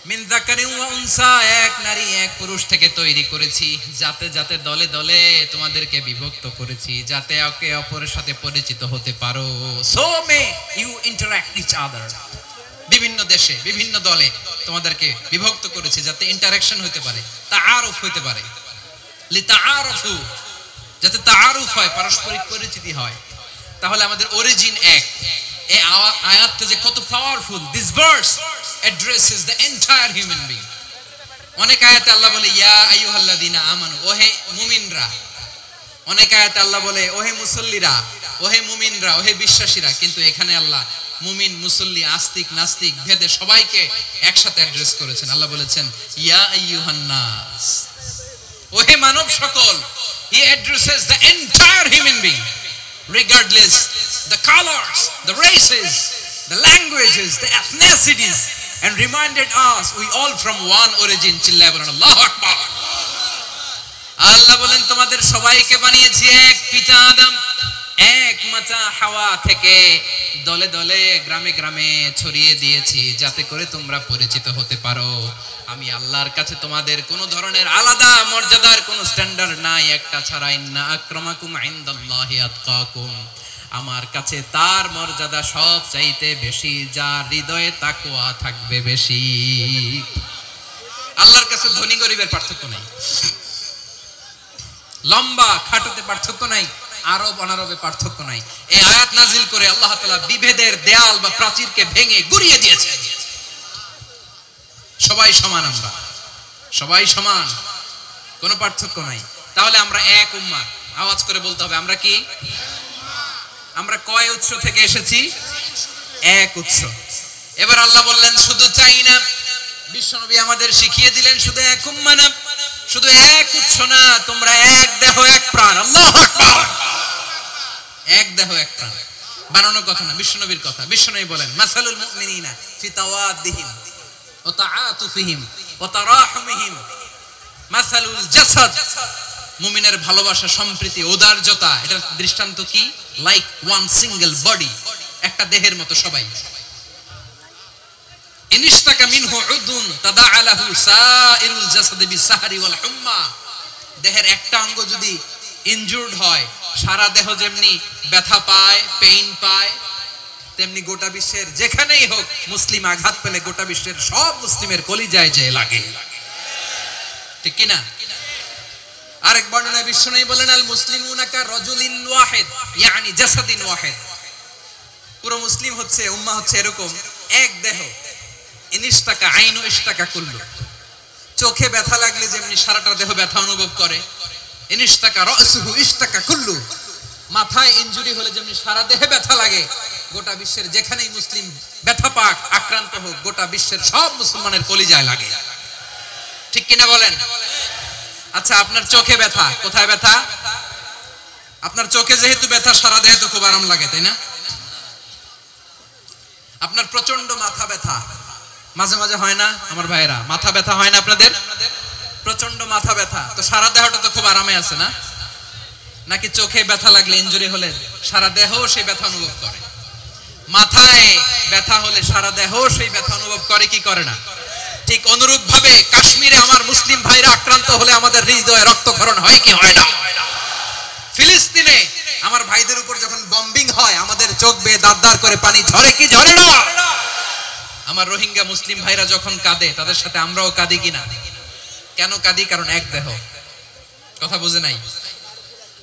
Speaker 1: মিন যাকারিন ওয়া উনসা, এক নারী এক পুরুষ থেকে তৈরি করেছি। যাতে যাতে দলে দলে তোমাদেরকে বিভক্ত করেছি, যাতে একে অপরের সাথে পরিচিত হতে পারো। So may you interact each other. বিভিন্ন দেশে বিভিন্ন দলে তোমাদেরকে বিভক্ত করেছি যাতে ইন্টারঅ্যাকশন হতে পারে, তাআরুফ হতে পারে। লিতাআরফু, যাতে তাআরুফ হয়, পারস্পরিক পরিচিতি হয়। তাহলে আমাদের অরিজিন এক। এই আয়াতটা যে কত powerful. This verse addresses the entire human being. অনেক আয়াতে আল্লাহ বলে ইয়া আইয়ুহাল্লাযীনা আমানু, ওহে মুমিনরা। অনেক আয়াতে আল্লাহ বলে ওহে মুসল্লিরা, ওহে মুমিনরা, ওহে বিশ্বাসীরা। কিন্তু এখানে আল্লাহ মুমিন মুসল্লি আস্তিক নাস্তিক ভেদে সবাইকে একসাথে অ্যাড্রেস করেছেন। আল্লাহ বলেছেন ইয়া আইয়ুহান নাস, ওহে মানব সকল, he addresses the entire human being regardless the colors, the races, the languages, the ethnicities, and reminded us we all from one origin. চিল্লায় বলেন আল্লাহু আকবার। আল্লাহ বলেন তোমাদের সবাইকে বানিয়েছি এক পিতা আদম, এক মাতা হাওয়া থেকে, দলে দলে গ্রামে গ্রামে ছড়িয়ে দিয়েছি যাতে করে তোমরা পরিচিত হতে পারো। আমি আল্লাহর কাছে তোমাদের কোন ধরনের আলাদা মর্যাদার কোন স্ট্যান্ডার্ড নাই একটা ছাড়া। ইন্না আক্রামাকুম ইনদাল্লাহি আতকাকুম, আমার কাছে তার মর্যাদা সব চাইতে বেশি যার হৃদয়ে তাকওয়া থাকবে বেশি। আল্লাহর কাছে ধনী গরিবের পার্থক্য নাই, লম্বা খাটোতে পার্থক্য নাই, আরব অনারবে পার্থক্য নাই। এই আয়াত নাজিল করে আল্লাহ তাআলা বিভেদের দেয়াল বা প্রাচীরকে ভেঙে গুড়িয়ে দিয়েছেন। সবাই সমান, আমরা সবাই সমান, কোনো পার্থক্য নাই। তাহলে আমরা এক উম্মাহ, আওয়াজ করে বলতে হবে আমরা কি? আমরা কয় উৎস থেকে এসেছি? এক উৎস। এবার আল্লাহ বললেন শুধু চাই না, বিশ্বনবী আমাদের শিখিয়ে দিলেন শুধু এক উম্মাহ না, শুধু এক উৎস না, তোমরা এক দেহ এক প্রাণ। আল্লাহু আকবার। এক দেহ এক প্রাণ বানানোর কথা না, বিশ্বনবীর কথা। বিশ্বনবী বলেন মাসালুল মুমিনিনা ফি তাওয়াদ্দিহিম ওয়া তাআতুফিহিম ওয়া তারাহুমিহিম মাসালুল জাসাদ, মুমিনের ভালোবাসা, সম্প্রীতি, উদারতা, এটার দৃষ্টান্ত কি? লাইক ওয়ান সিঙ্গেল বডি, একটা দেহের মতো সবাই। ইনিশতাকা মিনহু উদুন তাদাআ লাহু সাইরুল জাসাদ বিসাহরি ওয়াল হুম্মা, দেহের একটা অঙ্গ যদি ইনজুরড হয় সারা দেহ যেমনি ব্যথা পায়, পেইন পায়, তেমনি গোটা বিশ্বের যেখানেই হোক মুসলিম আঘাত পেলে গোটা বিশ্বের সব মুসলিমের কলিজায় যে লাগে, ঠিক কি না? আরেক বর্ণনায় বিশ্বনবী বলেন আল মুসলিমুনা কা রাজুলিন ওয়াহিদ ইয়ানি জাসাদিন ওয়াহিদ, পুরো মুসলিম হচ্ছে, উম্মাহ হচ্ছে এরকম এক দেহ। ইনিশতাকা আইনু ইশতাকা কুল্লু, চোখে ব্যথা লাগলে যেমনি সারাটা দেহ ব্যথা অনুভব করে, ইনিশতাকা রাসুহু ইশতাকা কুল্লু, মাথায় ইনজুরি হলে যেমনি সারা দেহে ব্যথা লাগে, গোটা বিশ্বের যেখানেই মুসলিম ব্যথা পাক, আক্রান্ত হোক, গোটা বিশ্বের সব মুসলমানের কলিজায় লাগে, ঠিক কিনা বলেন? আচ্ছা, আপনার চোখে ব্যথা, কোথায় ব্যথা? আপনার চোখে যেহেতু ব্যথা, সারা দেহে তো খুব আরাম লাগে, তাই না? আপনার প্রচন্ড মাথা ব্যথা মাঝে মাঝে হয় না আমার ভাইয়েরা? মাথা ব্যথা হয় না আপনাদের? প্রচন্ড মাথা ব্যথা, তো সারা দেহটা তো খুব আরামে আছে না? নাকি চোখে ব্যথা লাগলে, ইনজুরি হলে সারা দেহ সেই ব্যথা অনুভব করে? মাথায় ব্যথা হলে সারা দেহ সেই ব্যথা অনুভব করে কি করে না? ঠিক অনুরূপ ভাবে কাশ্মীরে আমার মুসলিম ভাইরা আক্রান্ত হলে আমাদের হৃদয়ে রক্তক্ষরণ হয় কি হয় না? ফিলিস্তিনে আমার ভাইদের উপর যখন বম্বিং হয় আমাদের চোখ বেয়ে দাঁত করে পানি ঝরে কি ঝরে না? আমার রোহিঙ্গা মুসলিম ভাইরা যখন কাঁদে তাদের সাথে আমরাও কাঁদি কিনা? কেন কাঁদি? কারণ এক দেহ। কথা বুঝে নাই?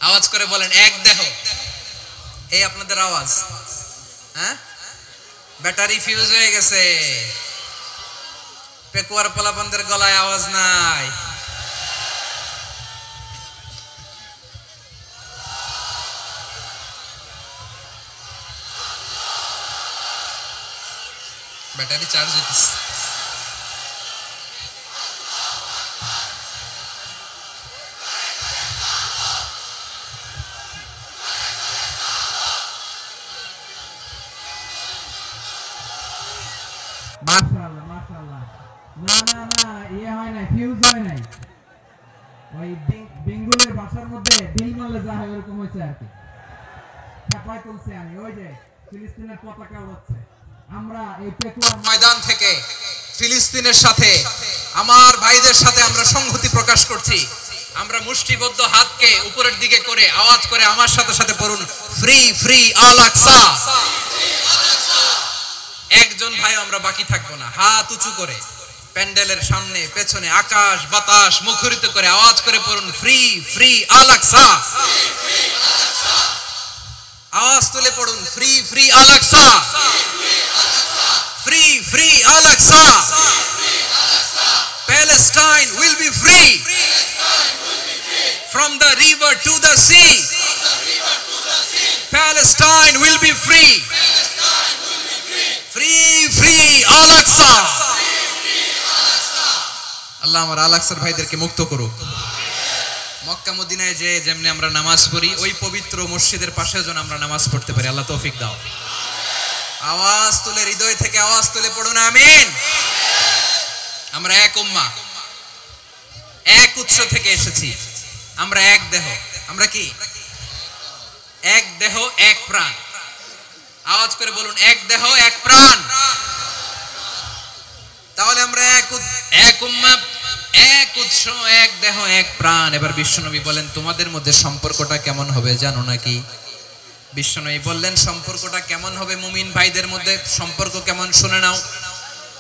Speaker 1: আওয়াজ করে বলেন এক দেহ। এই আপনাদের আওয়াজ, হ্যাঁ? ব্যাটারি ফিউজ হয়ে গেছে, পেকুয়ার পোলাপানদের গলায় আওয়াজ নাই। ব্যাটারি চার্জ হইতেছে।
Speaker 2: মাশাআল্লাহ মাশাআল্লাহ। না না না, ইয়ে হয় নাই, ফিউজ হয় নাই। ওই বেঙ্গলের ভাষার মধ্যে ঢিল মারলে যা হয় এরকম হয়েছে আর কি। ছাপাই তুলছে আমি, ওই যে ফিলিস্তিনের পতাকা উড়াচ্ছে। আমরা এই পেকুয়ার
Speaker 1: ময়দান থেকে ফিলিস্তিনের সাথে, আমার ভাইদের সাথে আমরা সংহতি প্রকাশ করছি। আমরা মুষ্টিবদ্ধ হাতকে উপরের দিকে করে আওয়াজ করে আমার সাথে সাথে পড়ুন, ফ্রি ফ্রি আল আকসা। একজন ভাই আমরা বাকি থাকবো না, হাত উঁচু করে প্যান্ডেলের সামনে পেছনে আকাশ বাতাস মুখরিত করে আওয়াজ করে পড়ুন, ফ্রি ফ্রি আল আকসা। আওয়াজ তুলে পড়ুন, free free Al Aqsa, free free Al Aqsa. Palestine will be free from the river to the sea. Palestine will be free. Free free Al Aqsa. আল্লাহ আমার আল আকসার ভাইদেরকে মুক্ত করুক। মক্কা মদিনায় যে যেমনি আমরা নামাজ পড়ি ওই পবিত্র মসজিদের পাশে যেন আমরা নামাজ পড়তে পারি, আল্লাহ তৌফিক দাও। আওয়াজ তুলে, হৃদয় থেকে আওয়াজ তুলে পড়ুন আমিন। আমরা এক উম্মাহ, এক উৎস থেকে এসেছি, আমরা এক দেহ। আমরা কি? এক দেহ এক প্রাণ। আওয়াজ করে বলুন, এক দেহ এক প্রাণ। তাহলে আমরা এক উম্মাহ, এক উৎস, এক দেহ এক প্রাণ। এবার বিশ্বনবী বলেন, তোমাদের মধ্যে সম্পর্কটা কেমন হবে জানো নাকি? বিশ্বনবী বললেন, সম্পর্কটা কেমন হবে মুমিন ভাইদের মধ্যে? সম্পর্ক কেমন শুনে নাও।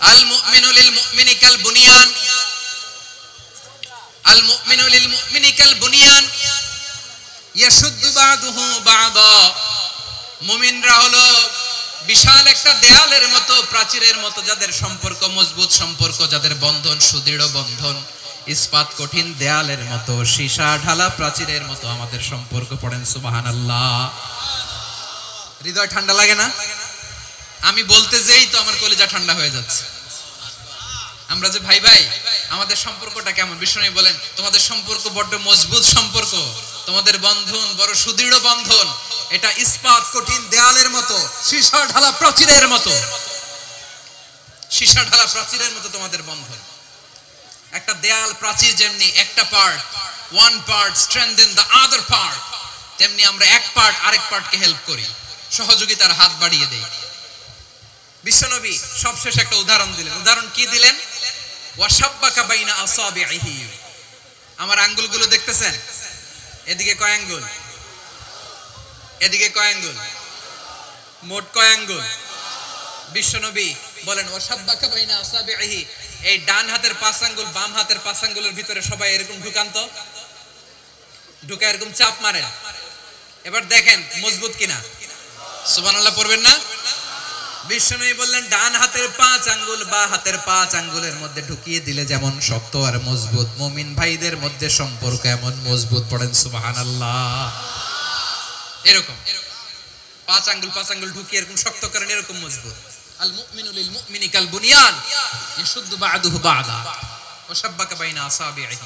Speaker 1: আল মুমিনু লিল মুমিনি কাল বুনিয়ান, আল মুমিনু লিল মুমিনি কাল বুনিয়ান ইয়াশুদ্দু বাদুহু বাদা। মুমিনরা হলো বিশাল একটা দেয়ালের মতো, প্রাচীরের মতো, যাদের সম্পর্ক মজবুত সম্পর্ক, যাদের বন্ধন সুদৃঢ় বন্ধন, ইস্পাত কঠিন দেয়ালের মতো, সীসা ঢালা প্রাচীরের মতো আমাদের সম্পর্ক। পড়েন সুবহানাল্লাহ। হৃদয় ঠান্ডা লাগে না? আমি বলতে যেই তো আমার কলিজা ঠান্ডা হয়ে যাচ্ছে। আমরা যে ভাই ভাই, আমাদের সম্পর্কটা কেমন? বিষ্ণু বলেন, তোমাদের সম্পর্ক বড্ড মজবুত সম্পর্ক, তোমাদের বন্ধন বড় সুদৃঢ় বন্ধন, এটা ইস্পাত কঠিন দেয়ালের মতো, সীসা ঢালা প্রাচীরের মতো, সীসা ঢালা প্রাচীরের মতো তোমাদের বন্ধন। একটা দেয়াল প্রাচীর যেমনি একটা part, one part strengthen the other part, তেমনি আমরা এক পার্ট আরেক পার্টকে হেল্প করি, সহযোগিতার হাত বাড়িয়ে দেই। বিশ্বনবী সবশেষে একটা উদাহরণ দিলেন। উদাহরণ কি দিলেন? ওয়াশাব্বাকা বাইনা আসাবিহি। আমার আঙ্গুলগুলো দেখতেছেন? এদিকে কয় আঙ্গুল, এদিকে কয় আঙ্গুল, মোট কয় আঙ্গুল? বিশ্বনবী বলেন, ওয়াশাব্বাকা বাইনা আসাবিহি। এই ডান হাতের 5 আঙ্গুল বাম হাতের 5 আঙ্গুলের ভিতরে সবাই এরকম ঢুকান্ত, ঢুকা এরকম চাপ মারেন। এবার দেখেন মজবুত কিনা। সুবহানাল্লাহ পড়বেন না? বিশ্বনবী বললেন, ডান হাতের 5 আঙ্গুল বা হাতের 5 আঙ্গুলের মধ্যে ঢুকিয়ে দিলে যেমন শক্ত আর মজবুত, মুমিন ভাইদের মধ্যে সম্পর্ক এমন মজবুত। পড়েন সুবহানাল্লাহ। এরকম 5 আঙ্গুল ঢুকিয়ে এরকম শক্ত করেন, এরকম মজবুত। আল মুমিনু লিল মুমিনি কাল বুনিয়ান ইয়াশুদ্দু বাদুহু বাদা ওয়া শাব্বাকা বাইনা আসাবিহি।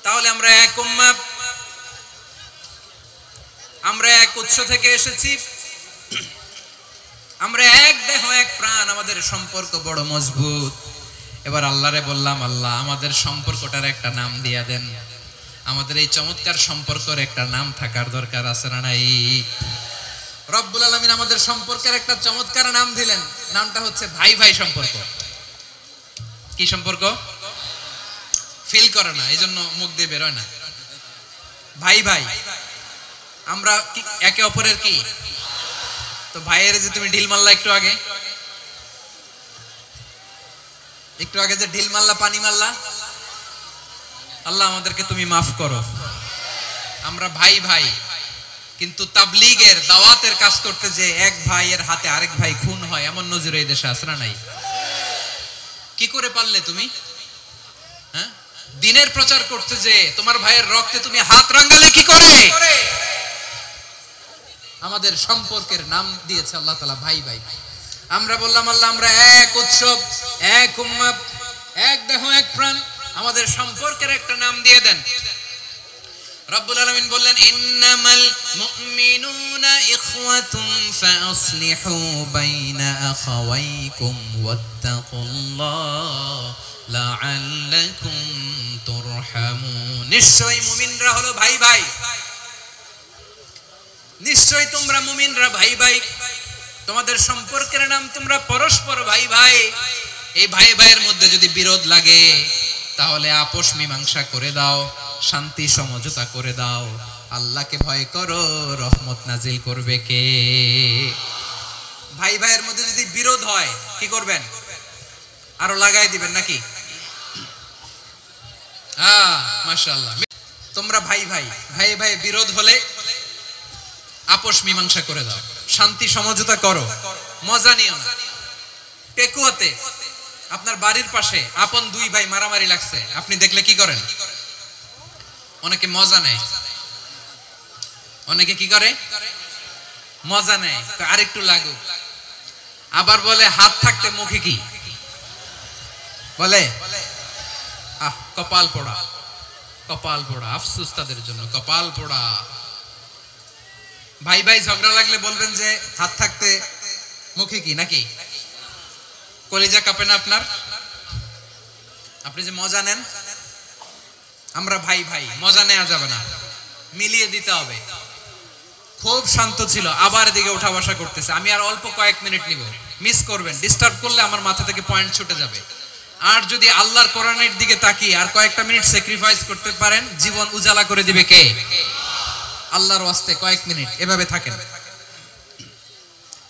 Speaker 1: তাহলে আমরা এক উম্মাহ, আমরা এক উৎস থেকে এসেছি, আমরা এক দেহ এক প্রাণ, আমাদের সম্পর্ক বড় মজবুত। এবার আল্লাহরে বললাম, আল্লাহ আমাদের সম্পর্কটার একটা নাম দিয়া দেন। আমাদের এই চমৎকার সম্পর্কের একটা নাম থাকার দরকার আছে না নাই? রব্বুল আলামিন আমাদের সম্পর্কের একটা চমৎকার নাম দিলেন। নামটা হচ্ছে ভাই ভাই সম্পর্ক। কি সম্পর্ক? ফিল করে না, এই জন্য মুখ দিয়ে বেরোয় না। ভাই ভাই, আমরা একে অপরের কি? তো ভাইয়ের যে তুমি ঢিল মারলা একটু আগে, যে ঢিল মারলা, পানি মারলা, আল্লাহ আমাদেরকে তুমি মাফ করো। আমরা ভাই ভাই, কিন্তু তাবলীগের দাওয়াতের কাজ করতে যে এক ভাইয়ের হাতে আরেক ভাই খুন হয়, এমন নজির এই দেশে আছে না নাই? কি করে পারলে তুমি? হ্যাঁ, দিনের প্রচার করতে যে তোমার ভাইয়ের রক্তে তুমি হাত রাঙালে কি করে? আমাদের সম্পর্কের নাম দিয়েছে আল্লাহ তাআলা ভাই ভাই। আমরা বললাম, আল্লাহ আমরা এক উৎসব, এক উম্মাহ, এক দেহ এক প্রাণ, আমাদের সম্পর্কের একটা নাম দিয়ে দেন। রব্বুল আলামিন বললেন, ইন্নামাল মুমিনুনা ইখওয়াতুন ফাসলিহু বাইনা আখাওয়াইকুম ওয়াত্তাকুল্লাহ লাআল্লাকুম তুরহামুন। নিশ্চয়ই মুমিনরা হলো ভাই ভাই, নিশ্চয়ই তোমরা মুমিনরা ভাই ভাই, তোমাদের সম্পর্কের নাম তোমরা পরস্পর ভাই ভাই। এই ভাই ভাইয়ের মধ্যে যদি বিরোধ লাগে তাহলে আপোষ মীমাংসা করে দাও, শান্তি সমঝোতা করে দাও। আল্লাহকে ভয় করো, রহমত নাজিল করবে কে? ভাই ভাইয়ের মধ্যে যদি বিরোধ হয় কি করবেন? আরো লাগাই দিবেন নাকি? হ্যাঁ, মাশাআল্লাহ। তোমরা ভাই ভাই, ভাই ভাই বিরোধ হলে আপোষ মীমাংসা করে দাও, শান্তি সমঝোতা করো, মজা নিও না। পেকুয়াতে আপনার বাড়ির পাশে আপন 2 ভাই মারামারি লাগছে, আপনি দেখলে কি করেন? অনেকে মজা নেয়। অনেকে কি করে? মজা নেয়, আরেকটু লাগুক। আবার বলে হাত থাকতে মুখে কি বলে? কপাল পোড়া। কপাল পোড়া, আফসোস তাদের জন্য, কপাল পোড়া। ভাই ভাই ঝগড়া লাগলে বলবেন যে হাত থাকতে মুখে কি নাকি? কলিজা কাঁপে না আপনার? আপনি যে মজা নেন, আমরা ভাই ভাই, মজা নেওয়া যাবে না, মিলিয়ে দিতে হবে। খুব শান্ত ছিল, আবার এদিকে উঠা বসা করতেছে। আমি আর অল্প কয়েক মিনিট নিব, মিস করবেন, ডিস্টার্ব করলে আমার মাথা থেকে পয়েন্ট ছুটে যাবে। আর যদি আল্লাহর কোরআনের দিকে তাকিয়ে আর কয়েকটা মিনিট স্যাক্রিফাইস করতে পারেন, জীবন উজালা করে দিবে কে? আল্লাহর ওয়াস্তে কয়েক মিনিট এভাবে থাকেন।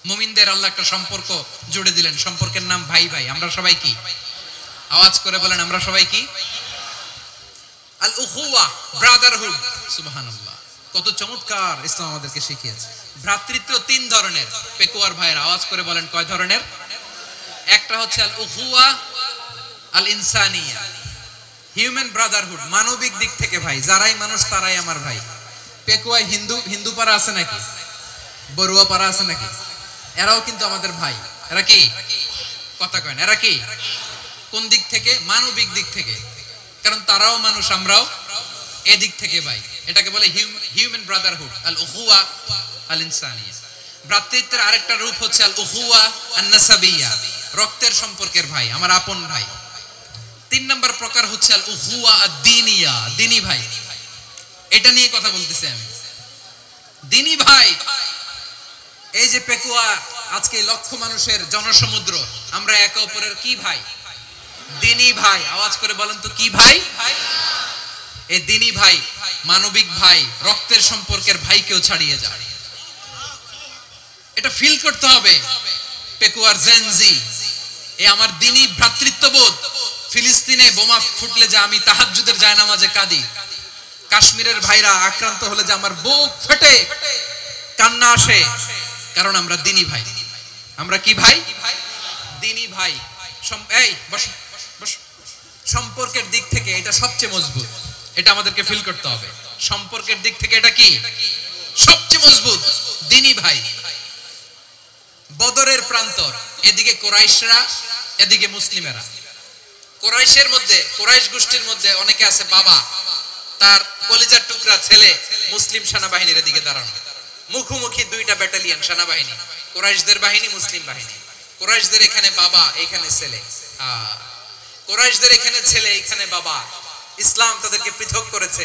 Speaker 1: মুমিনদের আল্লাহ একটা সম্পর্ক জুড়ে দিলেন, সম্পর্কের নাম ভাই ভাই। আমরা সবাই কি? আওয়াজ করে বলেন, আমরা সবাই কি? আল উখুয়া, ব্রাদারহুড। সুবহানাল্লাহ, কত চমৎকার ইসলাম আমাদেরকে শিখিয়েছে। ভ্রাতৃত্ব তিন ধরনের। পেকুয়ার ভাইয়ের আওয়াজ করে বলেন, কয় ধরনের? একটা হচ্ছে আল উখুয়া আল ইনসানিয়া, হিউম্যান ব্রাদারহুড, মানবিক দিক থেকে ভাই, যারাই মানুষ তারাই আমার ভাই। পেকুয়ায় হিন্দু পাড়া আছে নাকি? বড়ুয়া পাড়া আছে নাকি? এরাও কিন্তু আমাদের ভাই। এরা কি? কথা কয় না, এরা কি? কোন দিক থেকে? মানবিক দিক থেকে, কারণ তারাও মানুষ, আমরাও এদিক থেকে ভাই। এটাকে বলে হিউম্যান ব্রাদারহুড, আল উখুয়া আল ইনসানিয়া। ভ্রাতৃত্বের আরেকটা রূপ হচ্ছে আল উখুয়া আন নাসাবিয়া, রক্তের সম্পর্কের ভাই, আমার আপন ভাই। তিন নম্বর প্রকার হচ্ছে আল উখুয়া আদ-দীনিয়া, দ্বীনি ভাই। এটা নিয়ে কথা বলতেছি আমি, দ্বীনি ভাই। এই যে পেকুয়া, আজকে লক্ষ মানুষের জনসমুদ্র, আমরা একে অপরের কি ভাই? দ্বীনি ভাই। আওয়াজ করে বলেন তো, কি ভাই? এই দ্বীনি ভাই, মানবিক ভাই, রক্তের সম্পর্কের ভাইকেও ছাড়িয়ে যায়। এটা ফিল করতে হবে। পেকুয়ার জেনজি, এ আমার দ্বীনি ভ্রাতৃত্ববোধ। ফিলিস্তিনে বোমা ফুটলে যে আমি তাহাজ্জুদের জায়নামাজে কাঁদি, কাশ্মীরের ভাইরা আক্রান্ত হলে যে আমার বুক ফেটে কান্না আসে, কারণ আমরা দ্বীনি ভাই। আমরা কি ভাই? দ্বীনি ভাই। এই বসো বসো। সম্পর্কের দিক থেকে এটা সবচেয়ে মজবুত, এটা আমাদেরকে ফিল করতে হবে। সম্পর্কের দিক থেকে এটা কি? সবচেয়ে মজবুত, দ্বীনি ভাই। বদরের প্রান্তর, এদিকে কুরাইশরা, এদিকে মুসলিমেরা। কুরাইশের মধ্যে, কুরাইশ গোষ্ঠীর মধ্যে অনেকে আছে বাবা, তার কলিজার টুকরা ছেলে মুসলিম সেনাবাহিনীর দিকে দাঁড়ানো। মুখোমুখি দুইটা ব্যাটালিয়ন সেনাবাহিনী, কুরাইশদের বাহিনী, মুসলিম বাহিনী। কুরাইশদের এখানে বাবা, এখানে ছেলে। কুরাইশদের এখানে ছেলে, এখানে বাবা। ইসলাম তাদেরকে পৃথক করেছে।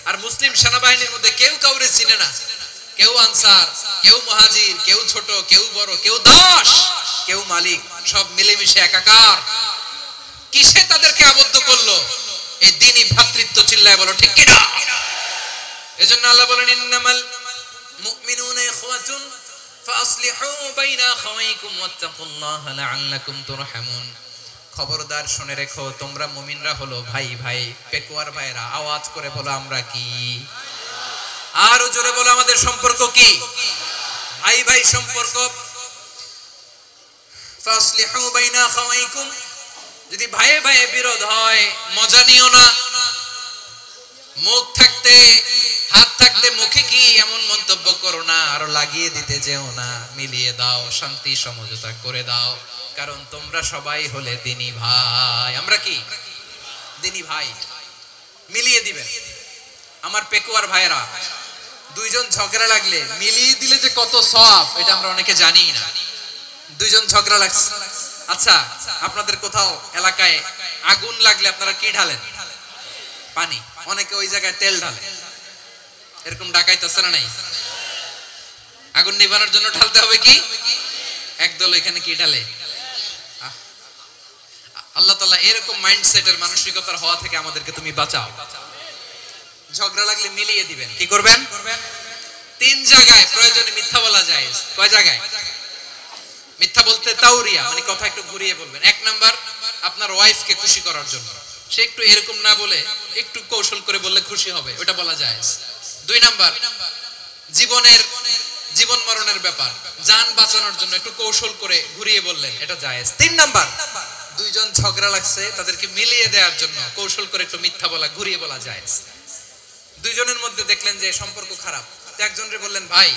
Speaker 1: আর মুসলিম সেনাবাহিনীর মধ্যে কেউ কাউরে চিনে না, কেউ আনসার, কেউ মুহাজির, কেউ ছোট, কেউ বড়, কেউ দাস, কেউ মালিক, সব মিলেমিশে একাকার। কিসে তাদেরকে আবদ্ধ করলো? এই দ্বীনি ভ্রাতৃত্ব। চিল্লায় বলো ঠিক কিনা? এজন্য আল্লাহ বলেন, ইন্নামাল মুমিনুনা ইখওয়াতুন ফাসলিহু বাইনা আখাওয়াইকুম ওয়াত্তাকুল্লাহা লাআল্লাকুম তুরহামুন। খবরদার শুনে রেখো, তোমরা মুমিনরা হলো ভাই ভাই। পেকুয়ার ভাইরা আওয়াজ করে বলো, আমরা কি? আরো জোরে বলো, আমাদের সম্পর্ক কি? ভাই ভাই সম্পর্ক। ফাসলিহু বাইনা আখাওয়াইকুম, যদি ভাইয়ে ভাইয়ে বিরোধ হয় মজা নিও না। মুখ থাকতে, হাত থাকতে মুখে কি এমন মন্তব্য করো না, আরো লাগিয়ে দিতে যেও না। মিলিয়ে দাও, শান্তি সমঝোতা করে দাও, কারণ তোমরা সবাই হলে দ্বীনি ভাই। আমরা কি? দ্বীনি ভাই। মিলিয়ে দিবেন। আমার পেকুয়ার ভাইরা, দুইজন ঝগড়া লাগলে মিলিয়ে দিলে যে কত সওয়াব, এটা আমরা অনেকে জানি না। দুইজন ঝগড়া লাগছে, আচ্ছা আপনাদের কোথাও এলাকায় আগুন লাগলে আপনারা কি ঢালেন? পানি। অনেকে ওই জায়গায় তেল ঢালে। এরকম ডাকাইতে আছে না নাই? আগুন নিভানোর জন্য ঢালতে হবে কি? একদল এখানে কি ঢালে? আল্লাহ তাআলা এরকম মাইন্ডসেটের মানসিকতার হওয়া থেকে আমাদেরকে তুমি বাঁচাও। ঝগড়া লাগলে মিলিয়ে দিবেন। কি করবেন? তিন জায়গায় প্রয়োজনে মিথ্যা বলা যায়। কয় জায়গায় মিথ্যা বলতে? তাওরিয়া, মানে কথা একটু ঘুরিয়ে বলবেন। এক নাম্বার, আপনার ওয়াইফকে খুশি করার জন্য, সে একটু এরকম না বলে একটু কৌশল করে বললে খুশি হবে, ওটা বলা যায়। দুই নাম্বার, জীবন মরণের ব্যাপার, জান বাঁচানোর জন্য একটু কৌশল করে ঘুরিয়ে বললেন, এটা জায়েজ। তিন নাম্বার, দুইজন ঝগড়া লাগছে, তাদেরকে মিলিয়ে দেওয়ার জন্য কৌশল করে একটু মিথ্যা বলা, ঘুরিয়ে বলা জায়েজ। দুইজনের মধ্যে দেখলেন যে সম্পর্ক খারাপ, একজনরে বললেন, ভাই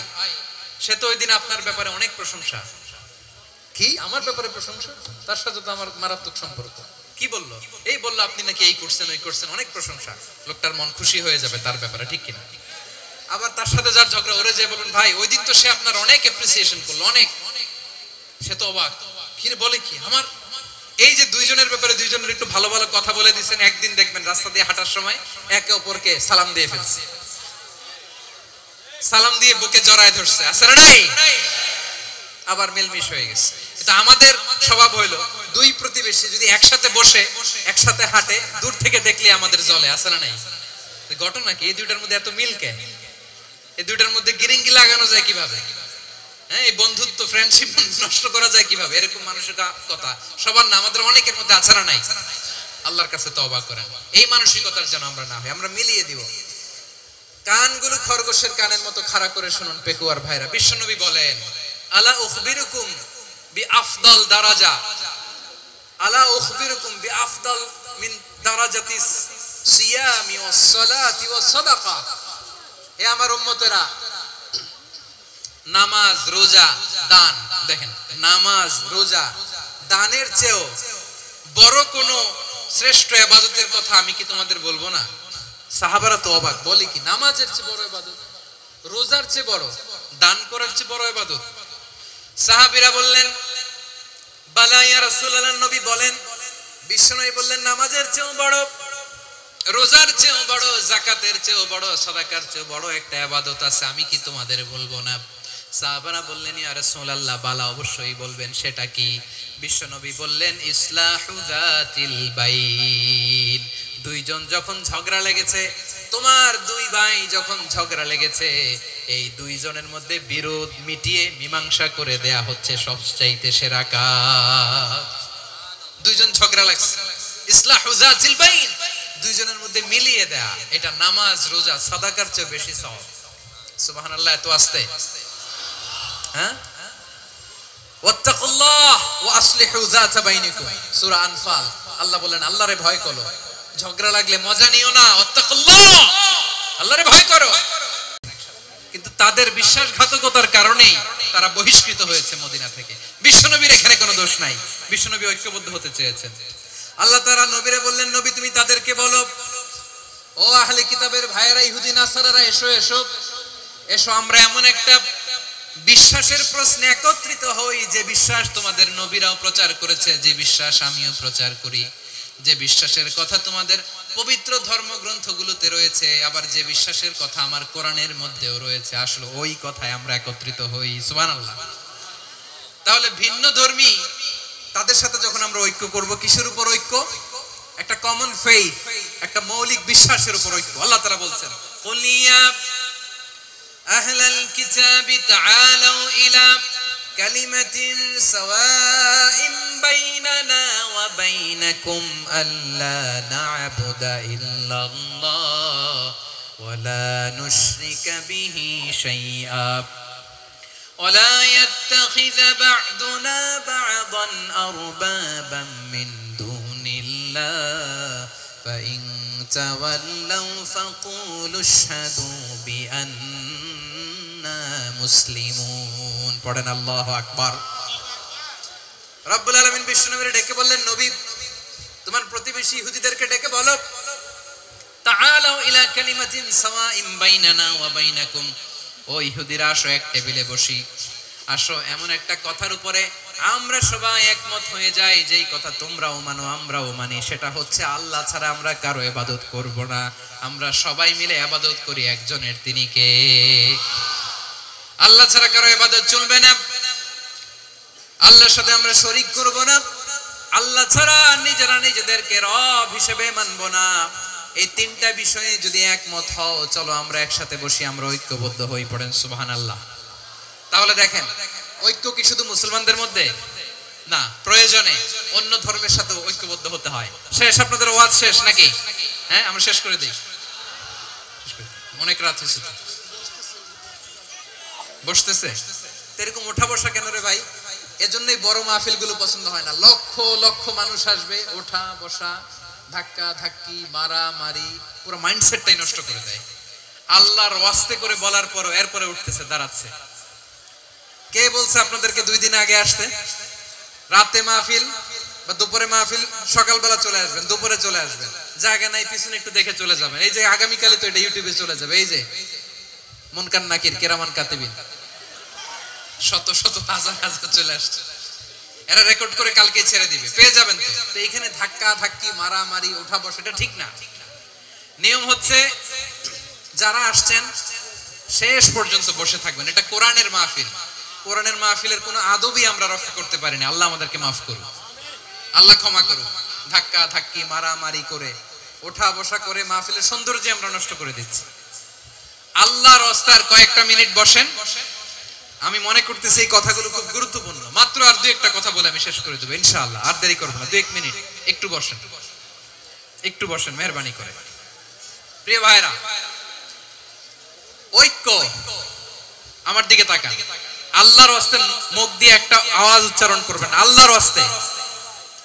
Speaker 1: সে তো ওই দিন আপনার ব্যাপারে অনেক প্রশংসা। কি? আমার ব্যাপারে প্রশংসা? তার সাথে তো আমার মারাত্মক সম্পর্ক। কি বললো? এই বললো আপনি নাকি এই করছেন ওই করছেন, অনেক প্রশংসা। লোকটার মন খুশি হয়ে যাবে তার ব্যাপারে, ঠিক কিনা? আবার তার সাথে যার ঝগড়া, ওরে যে বলুন ভাই ওই দিন তো সে আপনার অনেক অ্যাপ্রিসিয়েশন করলো, অনেক, সে তো অবাক, কি রে বলে কি আমার। এই যে দুইজনের ব্যাপারে দুইজনের একটু ভালো ভালো কথা বলে দিচ্ছেন, একদিন দেখবেন রাস্তা দিয়ে হাঁটার সময় একে অপরকে সালাম দিয়ে ফেলছে, সালাম দিয়ে বুকে জড়ায় ধরছে, আছে না নাই? আবার মিলমিশ হয়ে গেছে। এটা আমাদের স্বভাব হইলো, দুই প্রতিবেশী যদি একসাথে বসে একসাথে হাঁটে, দূর থেকে দেখলে আমাদের জ্বলে, আছে না নাই? ঘটনা কি এই দুইটার মধ্যে এত মিল কে? এই দুইটার মধ্যে গিরিঙ্গি লাগানো যায় কিভাবে? হ্যাঁ, এই বন্ধুত্ব ফ্রেন্ডশিপ নষ্ট করা যায় কিভাবে? এরকম মানসিকতা সবার না, আমাদের অনেকের মধ্যে আছে না নাই? আল্লাহর কাছে তওবা করেন এই মানসিকতার যেন আমরা না হই, আমরা মিলিয়ে দিব। কানগুলো খরগোশের কানের মতো খাড়া করে শুনুন পেকুয়ার ভাইরা। বিশ্বনবী বলেন, আলা উখবিরুকুম বিআফদাল দারাজা, আলা উখবিরুকুম বিআফদাল মিন দারাজাতিস সিয়ামি ওয়াস সালাতি ওয়াস সাদাকা। হে আমার উম্মতেরা, নামাজ, রোজা, দান, দেখেন নামাজ, রোজা, দানের চেয়েও বড় কোন শ্রেষ্ঠ ইবাদতের কথা আমি কি তোমাদের বলবো না? সাহাবারা তো অবাক, বলে কি নামাজের চেয়ে বড় ইবাদত, রোজার চেয়ে বড়, দান করার চেয়ে বড় ইবাদত? সাহাবীরা বললেন, বালা ইয়া রাসূলুল্লাহ, নবী বলেন। বিশ্বনবী বললেন, নামাজের চেয়েও বড়, রোজার চেয়েও বড়, যাকাতের চেয়েও বড়, সাদাকার চেয়েও বড় একটা ইবাদত আছে, আমি কি তোমাদের বলবো না? সাহাবারা বললেন, ইয়া রাসূলুল্লাহ, বালা, অবশ্যই বলবেন, সেটা কি? বিশ্বনবী বললেন, ইসলাহু যাতিল বাইন। দুইজন যখন ঝগড়া লেগেছে, তোমার দুই ভাই যখন ঝগড়া লেগেছে, এই দুইজনের মধ্যে বিরোধ মিটিয়ে মীমাংসা করে দেয়া হচ্ছে সবচাইতে সেরা কাজ। দুইজন ঝগড়া লাগছে, ইসলাহু যাতিল বাইন, দুইজনের মধ্যে মিলিয়ে দেয়া, এটা নামাজ, রোজা, সাদাকার চেয়ে বেশি সওয়াব। সুবহানাল্লাহ, এত আস্তে, হ্যাঁ? ওয়াত্তাকুল্লাহ ওয়া আসলিহু যাতা বাইনিকুম, সূরা আনফাল। আল্লাহ বলেন, আল্লাহরে ভয় করো, ঝগড়া লাগলে মজা নিও না, ওয়াত্তাকুল্লাহ, আল্লাহরে ভয় করো। কিন্তু তাদের বিশ্বাসঘাতকতার কারণেই তারা বহিষ্কৃত হয়েছে মদিনা থেকে। বিশ্বনবীর এখানে কোনো দোষ নাই, বিশ্বনবী ঐক্যবদ্ধ হতে চেয়েছেন। আল্লাহ তাআলা নবীরে বললেন, নবী তুমি তাদেরকে বলো, ও আহলে কিতাবের ভাইয়েরা, ইহুদি নাসারারা, এসো এসো এসো, আমরা এমন একটা বিশ্বাসের প্রশ্নে একত্রিত হই, যে বিশ্বাস তোমাদের নবীরাও প্রচার করেছে, যে বিশ্বাস আমিও প্রচার করি, যে বিশ্বাসের কথা তোমাদের পবিত্র ধর্মগ্রন্থগুলোতে রয়েছে, আবার যে বিশ্বাসের কথা আমার কোরআনের মধ্যেও রয়েছে, আসলে ওই কথায় আমরা একত্রিত হই। সুবহানাল্লাহ। তাহলে ভিন্ন ধর্মী তাদের সাথে যখন আমরা ঐক্য করব, কিসের উপর ঐক্য? একটা কমন ফেইথ, একটা মৌলিক বিশ্বাসের উপর ঐক্য। আল্লাহ তাআলা বলছেন, কুলিয়া আহলাল কিতাবি তাআলাউ ইলা কালিমাতিন সাওয়াইন বাইনানা ওয়া বাইনাকুম আল্লা না'বুদা ইল্লাল্লাহ ওয়া লা নুশরিকা বিহি শাইআ ولا يتخذ بعضنا بعضا أربابا من دون الله فإن تولوا فقولوا اشهدوا بأننا مسلمون। পড়েন আল্লাহু আকবার। রব্বুল আলামিন বিশ্বনবীকে ডেকে বললেন, নবী তোমার প্রতিবেশী ইহুদিদেরকে ডেকে বলো, তাআলাউ ইলা কালিমাতিন সাওয়াইন বাইনানা ওয়া বাইনাকুম, ও ইহুদিরা আসো, এক টেবিলে বসি, আসো এমন একটা কথার উপরে আমরা সবাই একমত হয়ে যাই, যেই কথা তোমরাও মানো আমরাও মানি, সেটা হচ্ছে আল্লাহ ছাড়া আমরা কারো ইবাদত করব না, আমরা সবাই মিলে ইবাদত করি একজনের, তিনি কে? আল্লাহ ছাড়া কারো ইবাদত চলবে না, আল্লাহর সাথে আমরা শরীক করব না, আল্লাহ ছাড়া নিজেরা নিজেদেরকে রব হিসেবে মানব না। এই তিনটা বিষয়ে যদি একমত হও, চলো আমরা একসাথে বসি, আমরা ঐক্যবদ্ধ হই। পড়েন সুবহানাল্লাহ। তাহলে দেখেন, ঐক্য কি শুধু মুসলমানদের মধ্যে না, প্রয়োজনে অন্য ধর্মের সাথে ঐক্যবদ্ধ হতে হয়। শেষ, আপনাদের ওয়াজ শেষ নাকি? হ্যাঁ, আমরা শেষ করে দিই, অনেক রাত হয়েছে। বসতেছে এরকম ওঠা বসা কেন রে ভাই? এজন্যই বড় মাহফিল গুলো পছন্দ হয় না। লক্ষ লক্ষ মানুষ আসবে, ওঠা বসা, ধাক্কা ধাক্কি, মারা মারি, পুরো মাইন্ডসেটটাই নষ্ট করে দেয়। আল্লাহর ওয়াস্তে করে বলার পরও এরপরে উঠতেছে, দাঁড়াচ্ছে। কে বলছে আপনাদেরকে 2 দিন আগে আসতে? রাতে মাহফিল, বা দুপুরে মাহফিল সকালবেলা চলে আসবেন, দুপুরে চলে আসবেন, জায়গা নাই পিছনে একটু দেখে চলে যাবেন। এই যে আগামীকালে তো এটা ইউটিউবে চলে যাবে। এই যে মুনকার নাকির কিরামান কাতিবিন শত শত হাজার হাজার চলে আসছে, এরা রেকর্ড করে কালকে ছেড়ে দিবে, পেয়ে যাবেন। তো এইখানে ধাক্কা ধাক্কি মারামারি ওঠা বসা এটা ঠিক না। নিয়ম হচ্ছে যারা আসছেন শেষ পর্যন্ত বসে থাকবেন। এটা কোরআনের মাহফিল, কোরআনের মাহফিলের কোনো আদবই আমরা রক্ষা করতে পারিনি। আল্লাহ আমাদেরকে মাফ করুন, আল্লাহ ক্ষমা করুন। ধাক্কা ধাক্কি মারামারি করে ওঠা বসা করে মাহফিলের সৌন্দর্য আমরা নষ্ট করে দিচ্ছি। আল্লাহর রাস্তার কয়েকটা মিনিট বসেন। আমি মনে করতেছি এই কথাগুলো খুব গুরুত্বপূর্ণ। মাত্র আর দুই একটা কথা বলে আমি শেষ করে দেবো ইনশাআল্লাহ, আর দেরি করবো না। 2 মিনিট একটু বসেন, একটু বসেন মেহরবানি করে। প্রিয় ভাইরা, ঐক্য, আমার দিকে তাকান। আল্লাহর রাস্তে মুখ দিয়ে একটা আওয়াজ উচ্চারণ করবেন, আল্লাহর রাস্তে।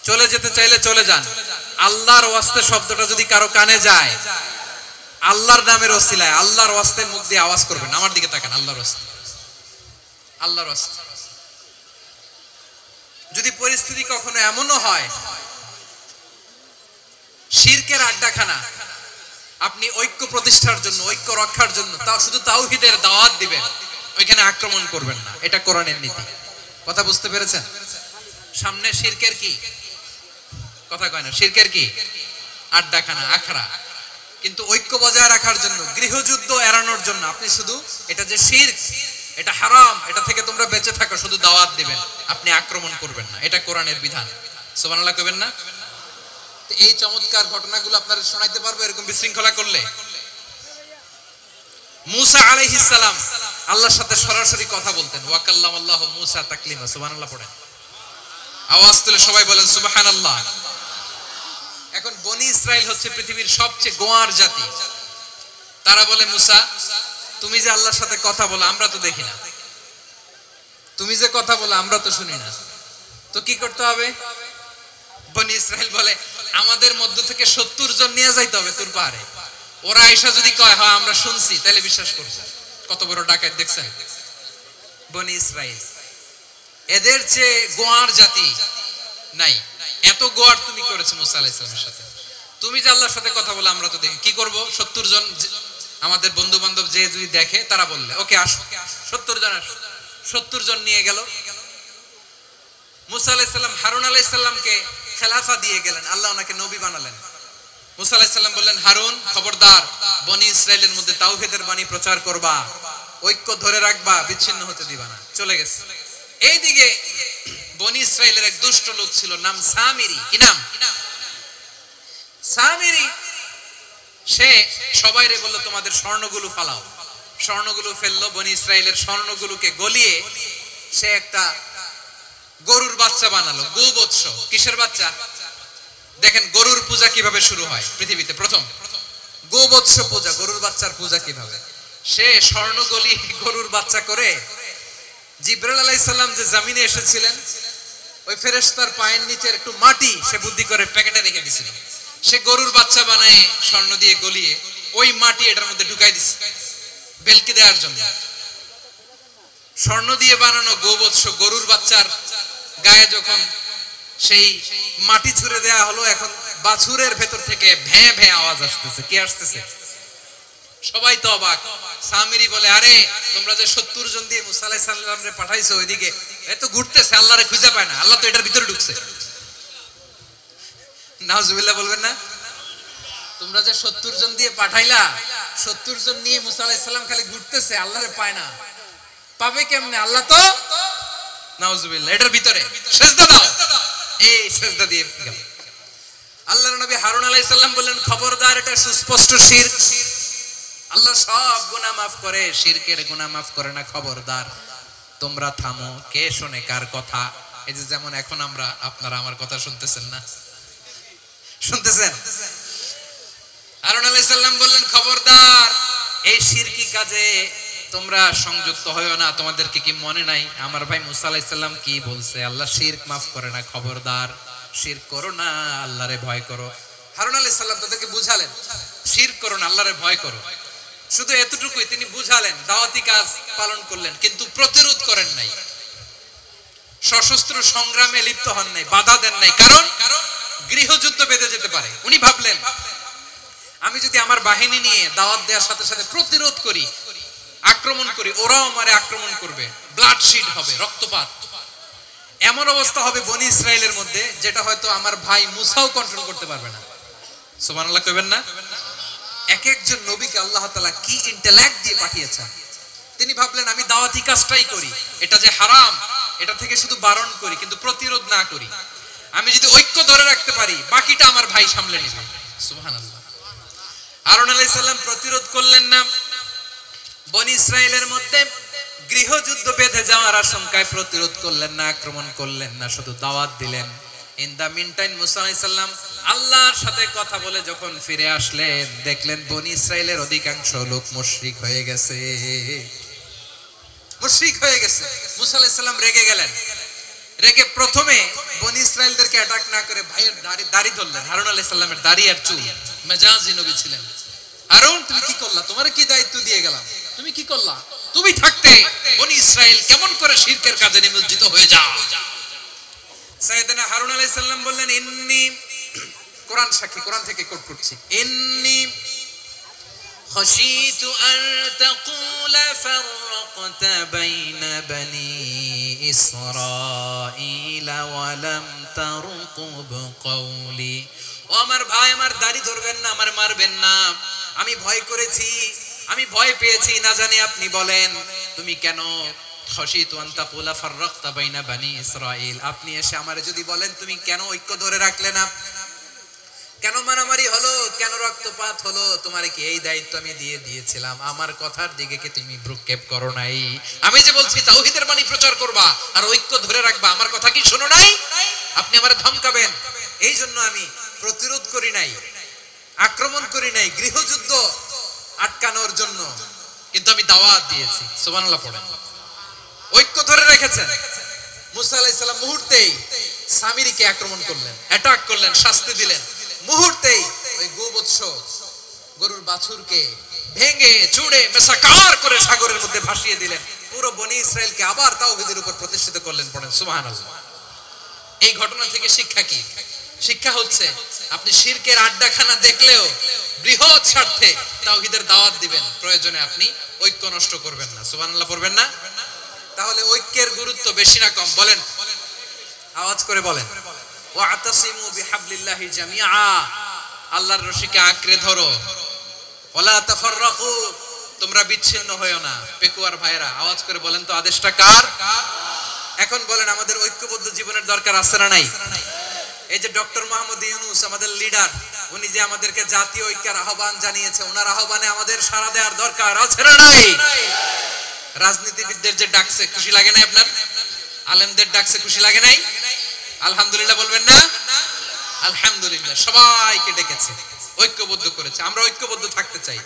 Speaker 1: চলে যেতে চাইলে চলে যান। আল্লাহর ওয়াস্তে শব্দটা যদি কারো কানে যায়, আল্লাহর নামের ওসিলায় আল্লাহর ওয়াস্তে মুখ দিয়ে আওয়াজ করবেন। আমার দিকে তাকান, আল্লাহর ওয়াস্তে, আল্লাহর ওয়াস্তে। যদি পরিস্থিতি কখনো এমনও হয় শিরকের আড্ডাখানা, আপনি ঐক্য প্রতিষ্ঠার জন্য, ঐক্য রক্ষার জন্য তাও শুধু তাওহীদের দাওয়াত দিবেন, ওইখানে আক্রমণ করবেন না। এটা কোরআনের নীতি। কথা বুঝতে পেরেছেন? সামনে শিরকের কি কথা কয় না, শিরকের কি আড্ডাখানা, আখড়া। কিন্তু ঐক্য বজায় রাখার জন্য, গৃহযুদ্ধ এড়ানোর জন্য আপনি শুধু এটা যে শিরক, এটা হারাম, এটা থেকে তোমরা বেঁচে থাকো, শুধু দাওয়াত দিবেন, আপনি আক্রমণ করবেন না। এটা কোরআনের বিধান। সুবহানাল্লাহ কইবেন না? এই চমৎকার ঘটনাগুলো আপনারা শোনাইতে পারবো এরকম বিশৃঙ্খলা করলে। মুসা আলাইহিস সালাম আল্লাহর সাথে সরাসরি কথা বলতেন। ওয়া কাল্লামাল্লাহু মুসা তাকলিমা। সুবহানাল্লাহ পড়েন, আওয়াজ তুলে সবাই বলেন সুবহানাল্লাহ। এখন বনি ইসরাইল হচ্ছে পৃথিবীর সবচেয়ে গোয়ার জাতি। তারা বলে, মুসা তুমি যে আল্লাহর সাথে কথা বলো আমরা তো দেখি না, তুমি যে কথা বলো আমরা তো শুনি না, তো কি করতে হবে? বনি ইসরাইল বলে, আমাদের মধ্য থেকে 70 জন নিয়ে যাইতে হবে তুর পাহাড়ে। ওরা আয়েশা যদি কয় হ্যাঁ আমরা শুনছি, তাহলে বিশ্বাস করছে। কত বড় ডাকাত দেখছেন বনি ইসরাইল। এদের চেয়ে গোয়ার জাতি নাই। এত গোয়ার তুমি করেছো মুসা আলাইহিস সালামের সাথে। তুমি যে আল্লাহর সাথে কথা বলে আমরা তো দেখি, কি করব? 70 জন আমাদের বন্ধু বান্ধব যে যদি দেখে, তারা বললে ওকে আসো, 70 জন আসো। 70 জন নিয়ে গেল। মুসা আলাইহিস সালাম হারুন আলাইহিস সালামকে খেলাফা দিয়ে গেলেন, আল্লাহ ওনাকে নবী বানালেন। মুসা আলাইহিস সালাম বললেন, হারুন খবরদার, বনি ইসরাইলের মধ্যে তাওহীদের বাণী প্রচার করবা, ঐক্য ধরে রাখবা, বিচ্ছিন্ন হতে দিবা না। চলে গেছে। এইদিকে বনি ইসরাইলের এক দুষ্ট লোক ছিল, নাম সামিরি। কি নাম? সামিরি। সে সবাইরে বলল তোমাদের স্বর্ণগুলো ফালাও। স্বর্ণগুলো ফেললো। বনি ইসরাইলের স্বর্ণগুলোকে গলিয়ে সে একটা গরুর বাচ্চা বানালো। গোবৎস। কিসের বাচ্চা? দেখেন গরুর পূজা কিভাবে শুরু হয় পৃথিবীতে প্রথম। গোবৎস পূজা, গরুর বাচ্চার পূজা কিভাবে। সে স্বর্ণ গলি গরুর বাচ্চা করে জিবরাইল আলাইহিস সালাম যে জমিনে এসেছিলেন, ওই ফেরেশতার পায়ের নিচের একটু মাটি সে বুদ্ধি করে প্যাকেটে রেখে দিয়েছিল। সে গরুর বাচ্চা বানায় স্বর্ণ দিয়ে গলিয়ে ওই মাটি এটার মধ্যে ঢুকাই দিছে বেলকি দেওয়ার জন্য। স্বর্ণ দিয়ে বানানো গোবৎস গরুর বাচ্চার গায়ে যখন সেই মাটি ছুঁড়ে দেয়া হলো, এখন বাছুরের ভেতর থেকে ভ্যাঁ ভ্যাঁ আওয়াজ আসতেছে। কি আসতেছে? সবাই তো অবাক। সামিরি বলে, আরে তোমরা যে 70 জন দিয়ে মুসা আলাইহিস সালামরে পাঠাইছো, ওইদিকে এত ঘুরতেছে, আল্লাহরে খুঁজে পায় না, আল্লাহ তো এটার ভিতরে ঢুকছে। নাউজুবিল্লাহ বলবেন না? তোমরা যে 70 জন দিয়ে পাঠাইলা, 70 জন নিয়ে মুসা আলাইহিস সালাম খালি ঘুরতেছে, আল্লাহরে পায় না। পাবে কেমনে? আল্লাহ তো নাউজুবিল্লাহ এটার ভিতরে। সিজদা দাও। এই সিজদা দিয়ে গেল। আল্লাহর নবী হারুন আলাইহিস সালাম বললেন, খবরদার, এটা সুস্পষ্ট শিরক। আল্লাহ সব গুনাহ মাফ করে, শিরকের গুনাহ মাফ করে না। খবরদার, তোমরা থামো। কে শুনে কার কথা? এই যে যেমন এখন আমরা, আপনারা আমার কথা শুনতেছেন না? শুনতেছেন? হারুন আলাইহিস সালাম বললেন, খবরদার, এই শিরকি কাজে তোমরা সংযুক্ত হয়ো না। তোমাদেরকে কি মনে নাই আমার ভাই মুসা আলাইহিস সালাম কি বলছে? আল্লাহ শিরক মাফ করে না। খবরদার, শিরক করো না, আল্লাহরে ভয় করো। হারুন আলাইহিস সালাম তাদেরকে বুঝালেন, শিরক করো না, আল্লাহরে ভয় করো। শুধু এতটুকুই তিনি বুঝালেন, দাওয়াতি কাজ পালন করলেন, কিন্তু প্রতিরোধ করেন নাই। সশস্ত্র সংগ্রামে লিপ্ত হন নাই, বাধা দেন নাই, কারণ গৃহযুদ্ধ বেঁধে যেতে পারে। উনি ভাবলেন আমি যদি আমার বাহিনী নিয়ে দাওয়াত দেওয়ার সাথে সাথে প্রতিরোধ করি, আক্রমণ করি, ওরাও আমারে আক্রমণ করবে, ব্লাডশিড হবে, রক্তপাত, এমন অবস্থা হবে বনি ইসরায়েলের মধ্যে যেটা হয়তো আমার ভাই মুসাও কন্ট্রোল করতে পারবে না। সুবহানাল্লাহ কইবেন না? এক একজন নবীকে আল্লাহ তাআলা কি ইন্টেলেক্ট দিয়ে পাঠিয়েছেন। তিনি ভাবলেন আমি দাওয়াতি কাজটাই করি, এটা যে হারাম এটা থেকে শুধু বারণ করি কিন্তু প্রতিরোধ না করি। আমি যদি ঐক্য ধরে রাখতে পারি বাকিটা আমার ভাই সামলে নেবে। সুবহানাল্লাহ। হারুন আলাইহিস সালাম প্রতিরোধ করলেন না, বনি ইসরায়েলের মধ্যে গৃহযুদ্ধ বেঁধে যাওয়ার আশঙ্কায় প্রতিরোধ করলেন না, আক্রমণ করলেন না, শুধু দাওয়াত দিলেন। ইন দা মিন টাইম মুসা আলাইহিস সালাম আল্লাহর সাথে কথা বলে যখন ফিরে আসলেন, দেখলেন বনি ইসরায়েলের অধিকাংশ লোক মুশরিক হয়ে গেছে, মুশরিক হয়ে গেছে। মুসা আলাইহিস সালাম রেগে গেলেন, রেগে প্রথমে বনি ইসরায়েলদেরকে অ্যাটাক না করে ভাইয়ের দাড়ি ধরলেন। হারুন আলাইহিস সালামের দাড়ি আর চুল, মেজাজি নবী ছিলেন। হারুন তুমি কি করলা? তোমারে কি দায়িত্ব দিয়ে গেলাম, তুমি কি করলা? তুমি থাকতে বনি ইসরাইল কেমন করে শিরকের কাজে নিমজ্জিত হয়ে যায়? সাইয়েদনা হারুন আলাইহিস সালাম বললেন ইন্নী, কোরআন সাক্ষী, কোরআন থেকে কোট করছি, ইন্নী খাশিতু আন তাকুলা ফাররাকতা বাইনা বনি ইসরাঈল ওয়া লাম তারকুব কওলি। ও আমার ভাই, আমার দাড়ি ধরবেন না, আমার মারবেন না, আমি ভয় করেছি, আমি ভয় পেয়েছি, না জানি আপনি বলেন তুমি কেন খাশিতু আন তাকুলা ফাররাকতা বাইনা বনি ইসরাঈল, আপনি এসে আমারে যদি বলেন তুমি কেন ঐক্য ধরে রাখলে না, কেন মারামারি হলো, কেন রক্তপাত হলো, তোমারে কি এই দায়িত্ব আমি দিয়ে দিয়েছিলাম? আমার কথার দিকে কি তুমি ভ্রুক্ষেপ করো নাই? আমি যে বলছি তাওহীদের বাণী প্রচার করবা আর ঐক্য ধরে রাখবা, আমার কথা কি শোনো নাই? আপনি আমারে ধমকাবেন, এই জন্য আমি প্রতিরোধ করি নাই, আক্রমণ করি নাই, গৃহযুদ্ধ আটকানোর জন্য কিন্তু আমি দাওয়াত দিয়েছি। সুবহানাল্লাহ পড়েন। ঐক্য ধরে রেখেছেন। মুসা আলাইহিস সালাম মুহূর্তেই সামিরীকে আক্রমণ করলেন, অ্যাটাক করলেন, শাস্তি দিলেন। মুহূর্তেই ওই গোবৎস গরুর বাছুরকে ভেঙে চুড়ে মেসাকার করে সাগরের মধ্যে ভাসিয়ে দিলেন। পুরো বনি ইসরায়েলকে আবার তাওহীদের উপর প্রতিষ্ঠিত করলেন। পড়েন সুবহানাল্লাহ। এই ঘটনা থেকে শিক্ষা কি? শিক্ষা হচ্ছে আপনি শিরকের আড্ডাখানা দেখলেও বৃহৎ স্বার্থে তাওহীদের দাওয়াত দিবেন, প্রয়োজনে আপনি ঐক্য নষ্ট করবেন না। সুবহানাল্লাহ পড়বেন না? তাহলে ঐক্যের গুরুত্ব বেশি না কম? বলেন, আওয়াজ করে বলেন। ওয়াতাসিমু বিহাবলিল্লাহি জামিআ, আল্লাহর রশিকে আঁকড়ে ধরো। ওয়ালা তাফাররাকু, তোমরা বিচ্ছিন্ন হয়ো না। পেকুয়ার ভাইরা আওয়াজ করে বলেন তো আদেশটা কার? এখন বলেন আমাদের ঐক্যবদ্ধ জীবনের দরকার আছে না নাই? এই যে ডক্টর মোহাম্মদ ইউনূস আমাদের লিডার, উনি যে আমাদেরকে জাতীয় ঐক্যের আহ্বান জানিয়েছে, ওনার আহ্বানে আমাদের সাড়া দেওয়ার দরকার আছে না নাই? রাজনীতিবিদদের যে ডাকছে খুশি লাগে নাই আপনার? আলেমদের ডাকছে খুশি লাগে নাই? আলহামদুলিল্লাহ বলবেন না? আলহামদুলিল্লাহ, সবাইকে ডেকেছে, ঐক্যবদ্ধ করেছে। আমরা ঐক্যবদ্ধ থাকতে চাই,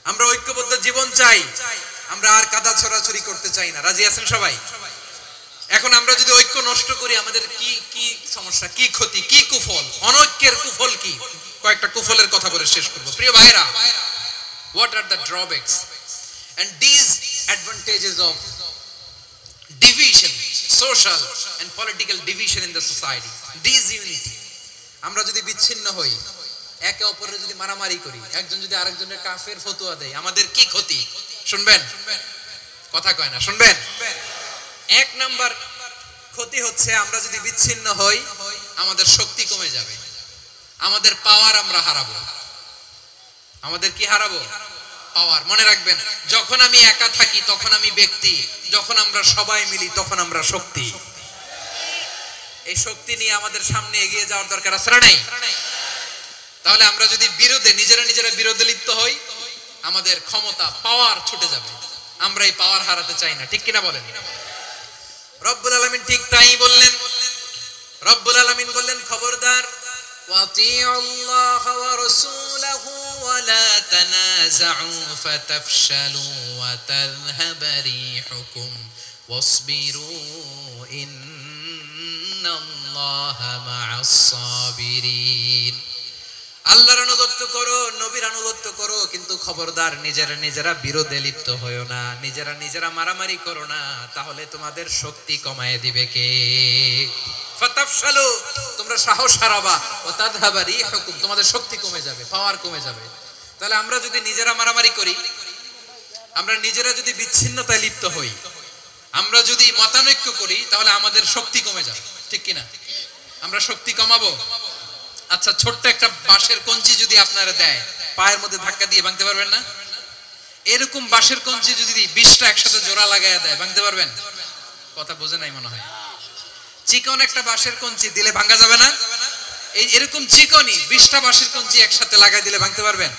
Speaker 1: আমরা ঐক্যবদ্ধ জীবন চাই, আমরা আর কাদা ছড়াছড়ি করতে চাই না। রাজি আছেন সবাই? এখন আমরা যদি ঐক্য নষ্ট করি আমাদের কি কি সমস্যা, কি ক্ষতি, কি কুফল? অনৈক্যের কুফল কি? কয়েকটা কুফলের কথা বলে শেষ করব। প্রিয় ভাইরা, what are the drawbacks and disadvantages of division, social and political division in the society, disunity? আমরা যদি বিচ্ছিন্ন হই, একে অপরের যদি মারামারি করি, একজন যদি আরেকজনের কাফের ফতোয়া দেয়, আমাদের কি ক্ষতি? শুনবেন? কথা কয় না, শুনবেন? এক নাম্বার ক্ষতি হচ্ছে আমরা যদি বিচ্ছিন্ন হই আমাদের শক্তি কমে যাবে, আমাদের পাওয়ার আমরা হারাবো। আমাদের কি হারাবো? পাওয়ার। মনে রাখবেন, যখন আমি একা থাকি তখন আমি ব্যক্তি, যখন আমরা সবাই মিলি তখন আমরা শক্তি। এই শক্তি নিয়ে আমাদের সামনে এগিয়ে যাওয়ার দরকার আছে না নাই? তাহলে আমরা যদি বিরোধে নিজেরা বিরোধে লিপ্ত হই আমাদের ক্ষমতা, পাওয়ার ছুটে যাবে। আমরা এই পাওয়ার হারাতে চাই না, ঠিক কিনা বলেন? রব্বুল আলামিন ঠিক তাই বললেন। রব্বুল আলামিন বললেন খবরদার, ওয়াতিউল্লাহ ওয়া রাসূলাহু ওয়া লা তানাযাউ ফাতাফশালু ওয়া তাযহাবা রিহুকুম ওয়াসবিরু ইন্নাল্লাহা মা'আস সাবিরিন। আল্লাহর আনুগত্য করো, নবীর আনুগত্য করো, কিন্তু খবরদার নিজেরা নিজেরা বিরোধে লিপ্ত হয়ো না, নিজেরা নিজেরা মারামারি করো না, তাহলে তোমাদের শক্তি কমায় দিবে কে? ফাতাফশালু, তোমরা সাহস হারাবা, ওয়া তাযহাবা রিহুকুম, তোমাদের শক্তি কমে যাবে, পাওয়ার কমে যাবে। তাহলে আমরা যদি নিজেরা মারামারি করি, আমরা নিজেরা যদি বিচ্ছিন্নতায় লিপ্ত হই, আমরা যদি মতানৈক্য করি, তাহলে আমাদের শক্তি কমে যাবে, ঠিক কিনা? আমরা শক্তি কমাবো। আচ্ছা, ছোট্ট একটা বাঁশের কঞ্চি যদি আপনারা দেয়, পায়ের মধ্যে ধাক্কা দিয়ে ভাঙতে পারবেন না? এরকম বাঁশের কঞ্চি যদি 20টা একসাথে জোড়া লাগায় দেয়, ভাঙতে পারবেন? কথা বোঝে নাই মনে হয়। চিকন একটা বাঁশের কঞ্চি দিলে ভাঙা যাবে না? এই এরকম চিকনই 20টা বাঁশের কঞ্চি একসাথে লাগাই দিলে ভাঙতে পারবেন?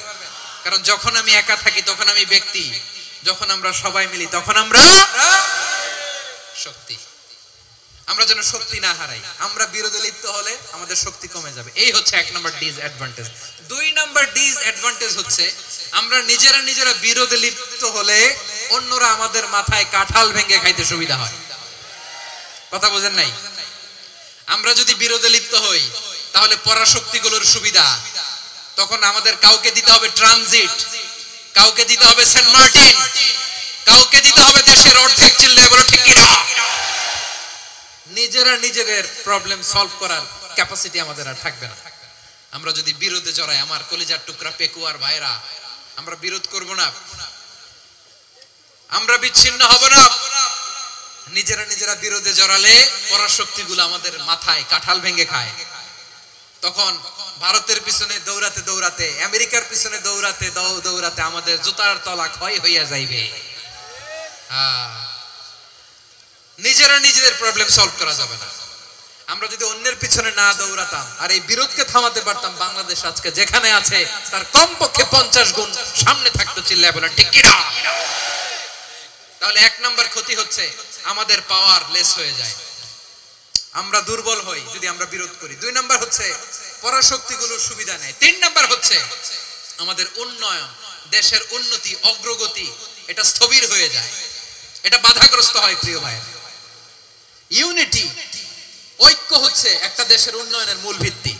Speaker 1: কারণ যখন আমি একা থাকি তখন আমি ব্যক্তি, যখন আমরা সবাই মিলি তখন আমরা শক্তি। আমরা যেন শক্তি না হারাই, আমরা বিরোধে লিপ্ত হলে আমাদের শক্তি কমে যাবে। এই হচ্ছে 1 নম্বর ডিসঅ্যাডভান্টেজ। 2 নম্বর ডিসঅ্যাডভান্টেজ হচ্ছে আমরা নিজেরা নিজেরা বিরোধে লিপ্ত হলে অন্যরা আমাদের মাথায় কাঁঠাল ভেঙে খাইতে সুবিধা হয়। কথা বোঝেন নাই? আমরা যদি বিরোধে লিপ্ত হই তাহলে পরাশক্তিগুলোর সুবিধা, তখন আমাদের কাউকে দিতে হবে ট্রানজিট, কাউকে দিতে হবে সেন্ট মার্টিন, কাউকে দিতে হবে দেশের অর্ধেক। চিল্লায় বলো ঠিক কি না? নিজেরা নিজেদের প্রবলেম সলভ করার ক্যাপাসিটি আমাদের আর থাকবে না। আমরা যদি বিরোধে জড়াই, আমার কলিজার টুকরা পেকুয়ার ভাইরা, আমরা বিরোধ করব না, আমরা বিচ্ছিন্ন হব না। নিজেরা নিজেরা বিরোধে জড়ালে পরাশক্তিগুলো আমাদের মাথায় কাঁঠাল ভেঙে খায়। তখন ভারতের পিছনে দৌড়াতে দৌড়াতে, আমেরিকার পিছনে দৌড়াতে দৌড়াতে আমাদের জুতার তলা ক্ষয় হইয়া যাইবে। নিজেরা নিজেদের প্রবলেম সলভ করা যাবে না। আমরা যদি অন্যের পিছনে না দৌড়াতাম আর এই বিরোধকে থামাতে পারতাম, বাংলাদেশ আজকে যেখানে আছে তার কমপক্ষে 50 গুণ সামনে থাকতো। চিল্লায় বলেন ঠিক কি না? তাহলে 1 নাম্বার ক্ষতি হচ্ছে আমাদের পাওয়ার লেস হয়ে যায়, আমরা দুর্বল হই যদি আমরা বিরোধ করি। 2 নাম্বার হচ্ছে পরাশক্তিগুলোর সুবিধা নেয়। 3 নাম্বার হচ্ছে আমাদের উন্নয়ন, দেশের উন্নতি, অগ্রগতি, এটা স্থবির হয়ে যায়, এটা বাধাগ্রস্ত হয়। প্রিয় ভাই, ইউনিটি, ঐক্য হচ্ছে একটা দেশের উন্নয়নের মূল ভিত্তি।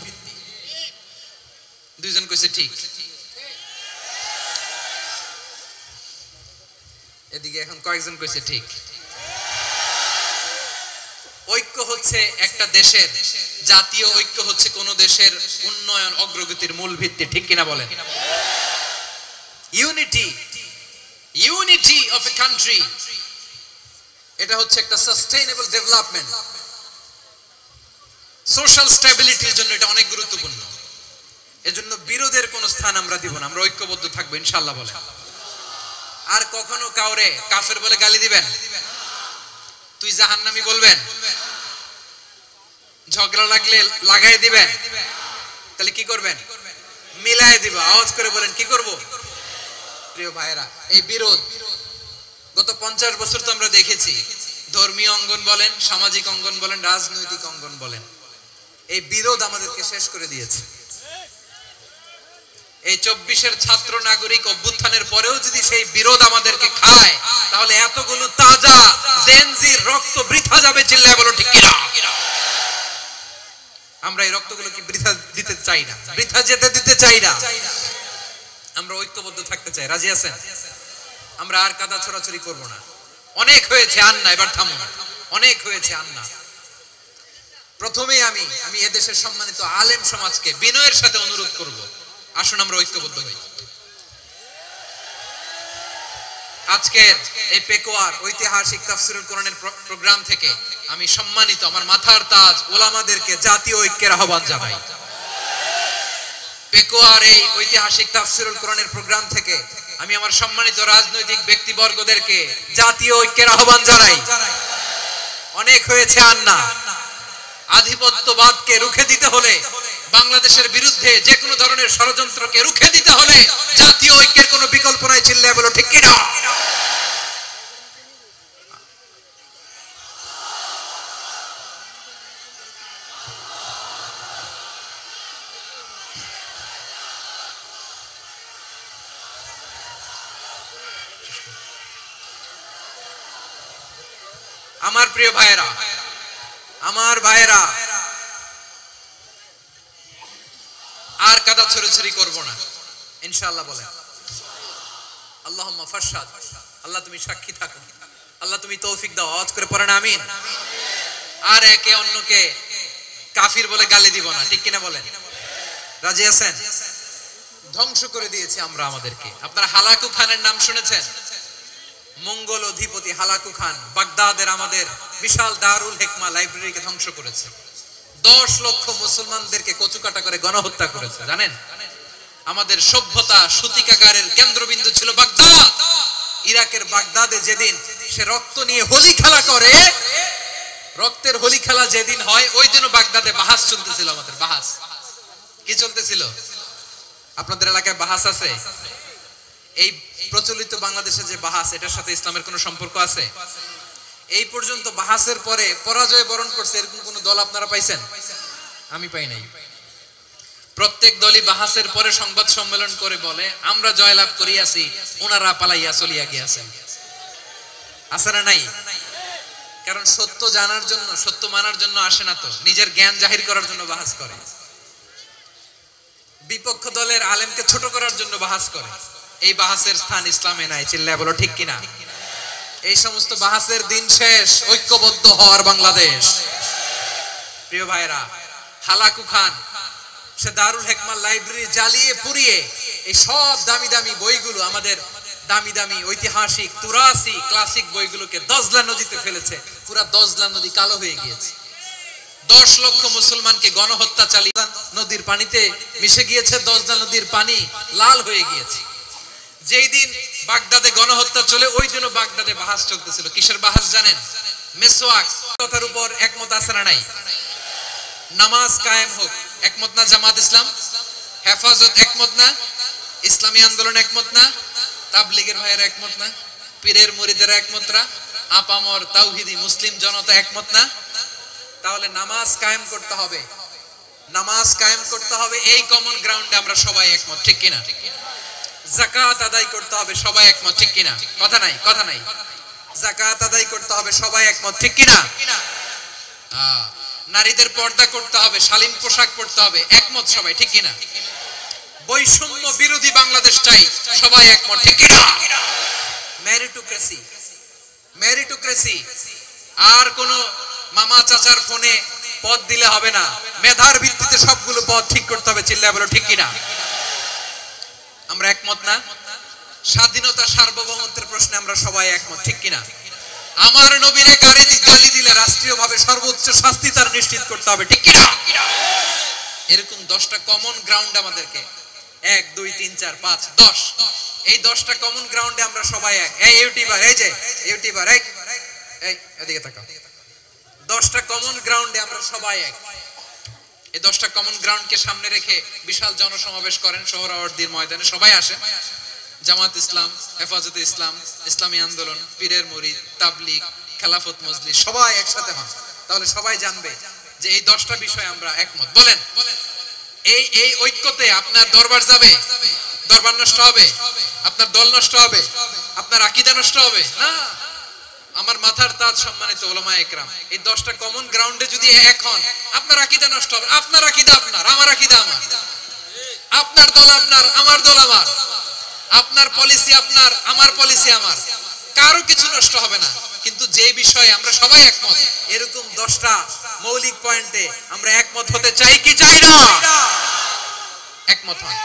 Speaker 1: দুইজন কইছে ঠিক। এদিকে এখন কয়েকজন কইছে ঠিক। ঐক্য হচ্ছে একটা দেশের, জাতীয় ঐক্য হচ্ছে কোন দেশের উন্নয়ন অগ্রগতির মূল ভিত্তি, ঠিক কিনা বলেন? Unity, unity of a country, এটা হচ্ছে একটা সাস্টেইনেবল ডেভেলপমেন্ট, সোশ্যাল স্টেবিলিটির জন্য এটা অনেক গুরুত্বপূর্ণ। এজন্য বিরোধের কোনো স্থান আমরা দিব না, আমরা ঐক্যবদ্ধ থাকবো ইনশাআল্লাহ বলে। আর কখনো কাউরে কাফের বলে গালি দিবেন, তুই জাহান্নামী বলবেন, ঝগড়া লাগলে লাগাই দিবেন, তাহলে কি করবেন? মিলাই দিব। আওয়াজ করে বলেন কি করব? প্রিয় ভাইরা, এই বিরোধ গত 50 বছর তো আমরা দেখেছি, ধর্মীয় অঙ্গন বলেন, সামাজিক অঙ্গন বলেন, রাজনৈতিক অঙ্গন বলেন, এই বিরোধ আমাদেরকে শেষ করে দিয়েছে। এই 24-এর ছাত্র নাগরিক অভ্যুত্থানের পরেও যদি সেই বিরোধ আমাদেরকে খায়, তাহলে এতগুলো তাজা জেনজির রক্ত বৃথা যাবে। চিল্লায় বলো ঠিক কিনা? আমরা এই রক্তগুলো কি বৃথা দিতে চাই না, বৃথা যেতে দিতে চাই না। আমরা ঐক্যবদ্ধ থাকতে চাই। রাজি আছেন? আমরা আর কাদা ছড়াছড়ি করব না। অনেক হয়েছে আন্না, এবার থামুন। অনেক হয়েছে আন্না। প্রথমেই আমি এদেশের সম্মানিত আলেম সমাজকে বিনয়ের সাথে অনুরোধ করব, আসুন আমরা ঐক্যবদ্ধ হই। আজকের এই পেকুয়ার ঐতিহাসিক তাফসীরুল কোরআনের প্রোগ্রাম থেকে আমি সম্মানিত আমার মাথার তাজ ওলামাদেরকে জাতীয় ঐক্যের আহ্বান জানাই। পেকুয়ার এই ঐতিহাসিক তাফসীরুল কোরআনের প্রোগ্রাম থেকে আমি আমার সম্মানিত রাজনৈতিক ব্যক্তিবর্গদেরকে জাতীয় ঐক্যের আহ্বান জানাই। অনেক হয়েছে আন্না। আধিপত্যবাদকে রুখে দিতে হলে, বাংলাদেশের বিরুদ্ধে যে কোনো ধরনের ষড়যন্ত্রকে রুখে দিতে হলে জাতীয় ঐক্যের কোনো বিকল্প নাই। চিল্লায় বলো ঠিক কিনা? আমার প্রিয় ভাইয়েরা, আমার ভাইয়েরা, আর কাদা ছড়াছড়ি করব না, ইনশাআল্লাহ বলেন। আল্লাহুম্মা ফাশহাদ, আল্লাহ তুমি সাক্ষী থাকো, আল্লাহ তুমি তৌফিক দাও। আওয়াজ করে পড়েন আমিন। আর একে অন্যকে কাফির বলে গালি দিব না, ঠিক কিনা বলেন? রাজি আছেন? ধ্বংস করে দিয়েছি আমরা আমাদেরকে। আপনারা হালাকু খানের নাম শুনেছেন? মঙ্গল অধিপতি হালাকু খান বাগদাদের আমাদের বিশাল দারুল হিকমা লাইব্রেরিকে ধ্বংস করেছে। 10 লক্ষ মুসলমানদেরকে কচুকাটা করে গণহত্যা করেছে, জানেন? আমাদের সভ্যতা সূতিকাগারের কেন্দ্রবিন্দু ছিল বাগদাদ। ইরাকের বাগদাদে যেদিন সে রক্ত নিয়ে হোলি খেলা করে, রক্তের হোলি খেলা যেদিন হয়, ওই দিনও বাগদাদে বাহাস চলতেছিল। আমাদের বাহাস কি চলতেছিল? আপনাদের এলাকায় বাহাস আছে? এই প্রচলিত বাংলাদেশে যে বাহাস, এটার সাথে ইসলামের কোনো সম্পর্ক আছে? এই পর্যন্ত বাহাসের পরে পরাজয় বরণ করছে এরকম কোন দল আপনারা পাইছেন? আমি পাই নাই। প্রত্যেক দলই বাহাসের পরে সংবাদ সম্মেলন করে বলে আমরা জয়লাভ করিয়াছি, ওনারা পালাইয়া চলিয়া গিয়াছেন। আছে না নাই? কারণ সত্য জানার জন্য, সত্য মানার জন্য আসে না তো, নিজের জ্ঞান জাহির করার জন্য বাহাস করে। বিপক্ষ দলের আলেমকে ছোট করার জন্য বাহাস করে। এই বাহাসের স্থান ইসলামে নাই, চিল্লায় বলো ঠিক কিনা? এই সমস্ত বাহাসের দিন শেষ, ঐক্যবদ্ধ হওয়ার বাংলাদেশ। প্রিয় ভাইরা, হালাকু খান সে দারুল হিকমা লাইব্রেরি জ্বালিয়ে পুড়িয়ে এই সব দামি দামি বইগুলো, আমাদের দামি দামি ঐতিহাসিক তুরাসি ক্লাসিক বইগুলোকে দজলা নদীতে ফেলেছে। পুরা দজলা নদী কালো হয়ে গিয়েছে। 10 লক্ষ মুসলমানকে গণহত্যা চালিয়ে নদীর পানিতে মিশে গিয়েছে। দজলা নদীর পানি লাল হয়ে গিয়েছে। যেই দিন বাগদাদে গণহত্যা চলে, ওই দিনও বাগদাদে বাহাস চলতেছিল। কিসের বাহাস জানেন? মেসওয়াক কথার উপর একমত আছে না নাই? নামাজ কায়েম হোক, একমত না জামাত ইসলাম? হেফাজত একমত না? ইসলামী আন্দোলন একমত না? তাবলীগের ভাইয়েরা একমত না? পীরের মুরিদেরা একমত না? আপামর তাওহীদি মুসলিম জনতা একমত না? তাহলে নামাজ কায়েম করতে হবে। নামাজ কায়েম করতে হবে, এই কমন গ্রাউন্ডে আমরা সবাই একমত, ঠিক কিনা? যাকাত আদায় করতে হবে, সবাই একমত, ঠিক কিনা? কথা নাই, কথা নাই। যাকাত আদায় করতে হবে, সবাই একমত, ঠিক কিনা? নারীদের পর্দা করতে হবে, শালীন পোশাক পরতে হবে, একমত সবাই, ঠিক কিনা? বৈষম্য বিরোধী বাংলাদেশ চাই, সবাই একমত, ঠিক কিনা? মেরিটোক্রেসি, মেরিটোক্রেসি, আর কোন মামা চাচার ফোনে পদ দিলে হবে না, মেধার ভিত্তিতে সবগুলো পদ ঠিক করতে হবে, চিল্লায় বলো ঠিক কিনা? আমরা একমত না? স্বাধীনতা সার্বভৌমত্বের প্রশ্নে আমরা সবাই একমত, ঠিক কিনা? আমার নবীরে গালি দিলে রাষ্ট্রীয়ভাবে সর্বোচ্চ শাস্তি তার নিশ্চিত করতে হবে, ঠিক কিনা? এরকম 10টা কমন গ্রাউন্ড আমাদেরকে, 1 2 3 4 5 10, এই 10টা কমন গ্রাউন্ডে আমরা সবাই এক। এই ইউটিউবার, এই যে ইউটিউবার, এই এদিকে তাকাও। 10টা কমন গ্রাউন্ডে আমরা সবাই এক। এই 10টা কমন গ্রাউন্ডকে সামনে রেখে বিশাল জনসমাবেশ করেন সোহরাওয়ার্দীর ময়দানে, সবাই আসেন। জামাত ইসলাম, হেফাজতে ইসলাম, ইসলামী আন্দোলন, পীরের মুরিদ, তাবলীগ, খেলাফত মজলিস, সবাই একসাথে হন। তাহলে সবাই জানবে যে এই 10টা বিষয়ে আমরা একমত। বলেন, এই ঐক্যতে আপনার দরবার যাবে? দরবার নষ্ট হবে? আপনার দল নষ্ট হবে? আপনার আকীদা নষ্ট হবে? না। আমার মাথার তাজ সম্মানিত উলামায়ে কেরাম, এই 10টা কমন গ্রাউন্ডে যদি এক হন, আপনার আকীদা নষ্ট হবে? আপনার আকীদা আপনার, আমার আকীদা আমার, আপনার দল আপনার, আমার দল আমার, আপনার পলিসি আপনার, আমার পলিসি আমার, কারো কিছু নষ্ট হবে না। কিন্তু যে বিষয়ে আমরা সবাই একমত, এরকম 10টা মৌলিক পয়েন্টে আমরা একমত হতে চাই কি চাই না? একমত হন।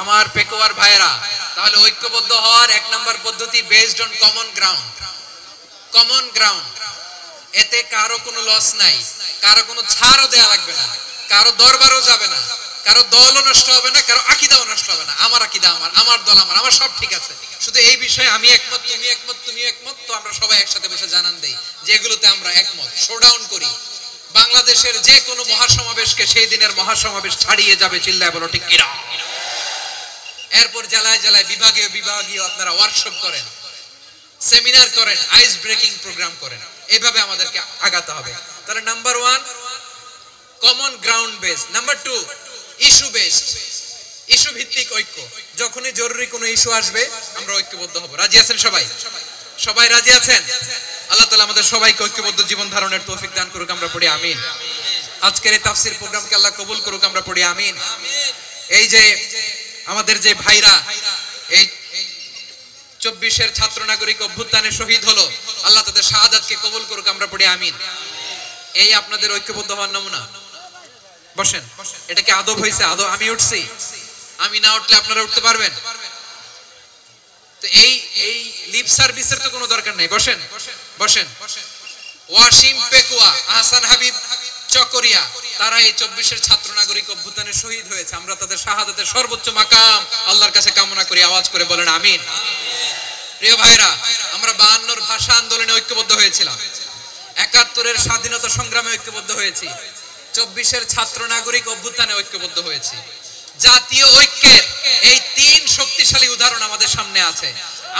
Speaker 1: আমার পেকোয়ার ভাইরা, তাহলে ঐক্যবদ্ধ হওয়ার 1 নম্বর পদ্ধতি based on common ground. Common ground, এতে কারো কোনো লস নাই, কারো কোনো ছাড়ও দেয়া লাগবে না, কারো দরবারও যাবে না, কারো দলও নষ্ট হবে না, কারো আকীদাও নষ্ট হবে না। আমার আকীদা আমার, আমার দল আমার, আমার সব ঠিক আছে। শুধু এই বিষয়ে আমি একমত, তুমি একমত, তুমি একমত, তো আমরা সবাই একসাথে বসে জানান দেই যে এগুলোতে আমরা একমত। শোডাউন করি, বাংলাদেশের যে কোনো মহাসমাবেশকে সেই দিনের মহাসমাবেশ ছাড়িয়ে যাবে, চিল্লায় বলো ঠিক কিনা। এরপর জেলায় জেলায় বিভাগীয় বিভাগীয় আপনারা ওয়ার্কশপ করেন, সেমিনার করেন, আইস ব্রেকিং প্রোগ্রাম করেন, এইভাবে আমাদেরকে আগাতে হবে। তাহলে number 1 common ground based, number 2 issue based, issue ভিত্তিক ঐক্য। যখনই জরুরি কোনো ইস্যু আসবে আমরা ঐক্যবদ্ধ হব। রাজি আছেন সবাই? সবাই রাজি আছেন? আল্লাহ তাআলা আমাদের সবাইকে ঐক্যবদ্ধ জীবন ধারণের তৌফিক দান করুক, আমরা পড়ি আমিন। আজকের এই তাফসীর প্রোগ্রামকে আল্লাহ কবুল করুক, আমরা পড়ি আমিন। এই যে আমাদের যে ভাইরা এই 24-এর ছাত্র নাগরিক অভ্যুত্থানে শহীদ হলো, আল্লাহ তাদের শাহাদাতকে কবুল করুক, আমরা পড়ি আমিন। এই আপনাদের ঐক্যবদ্ধ হওয়ার নমুনা। বসেন, এটা কি আদব হইছে? আদব আমি উঠছি, আমি না উঠলে আপনারা উঠতে পারবেন? তো এই লিপ সার্ভিসের তো কোনো দরকার নাই। বসেন বসেন। ওয়াসিম পেকুয়া, আহসান হাবিব চকরিয়া, তারা এই 24-এর ছাত্র নাগরিক অভ্যুত্থানে শহীদ হয়েছে। আমরা তাদের শাহাদাতের সর্বোচ্চ মাকাম আল্লাহর কাছে কামনা করি। আওয়াজ করে বলেন আমিন। প্রিয় ভাইরা, আমরা 52-এর ভাষা আন্দোলনে ঐক্যবদ্ধ হয়েছিলাম, 71-এর স্বাধীনতা সংগ্রামে ঐক্যবদ্ধ হয়েছি, 24-এর ছাত্র নাগরিক অভ্যুত্থানে ঐক্যবদ্ধ হয়েছি। জাতীয় ঐক্যের এই 3 শক্তিশালী উদাহরণ আমাদের সামনে আছে।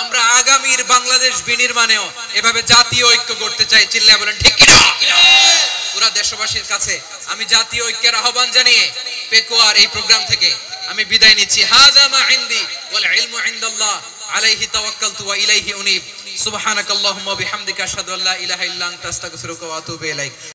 Speaker 1: আমরা আগামীর বাংলাদেশ বিনির্মাণেও এভাবে জাতীয় ঐক্য করতে চাই, চিল্লায় বলেন ঠিক কিনা। পুরা দেশবাসীর কাছে আমি জাতীয় ঐক্যের আহ্বান জানিয়ে পেকুয়ার এই প্রোগ্রাম থেকে আমি বিদায় নিচ্ছি। হাযা মা ইনদি ওয়াল ইলমু ইনদাল্লাহ আলাইহি তাওয়াক্কালতু ওয়া ইলাইহি উনীব। সুবহানাকাল্লাহুম্মা ওয়া বিহামদিকা আশহাদু আল্লা ইলাহা ইল্লা আনতা আস্তাগফিরুকা ওয়া আতুবু ইলাইক।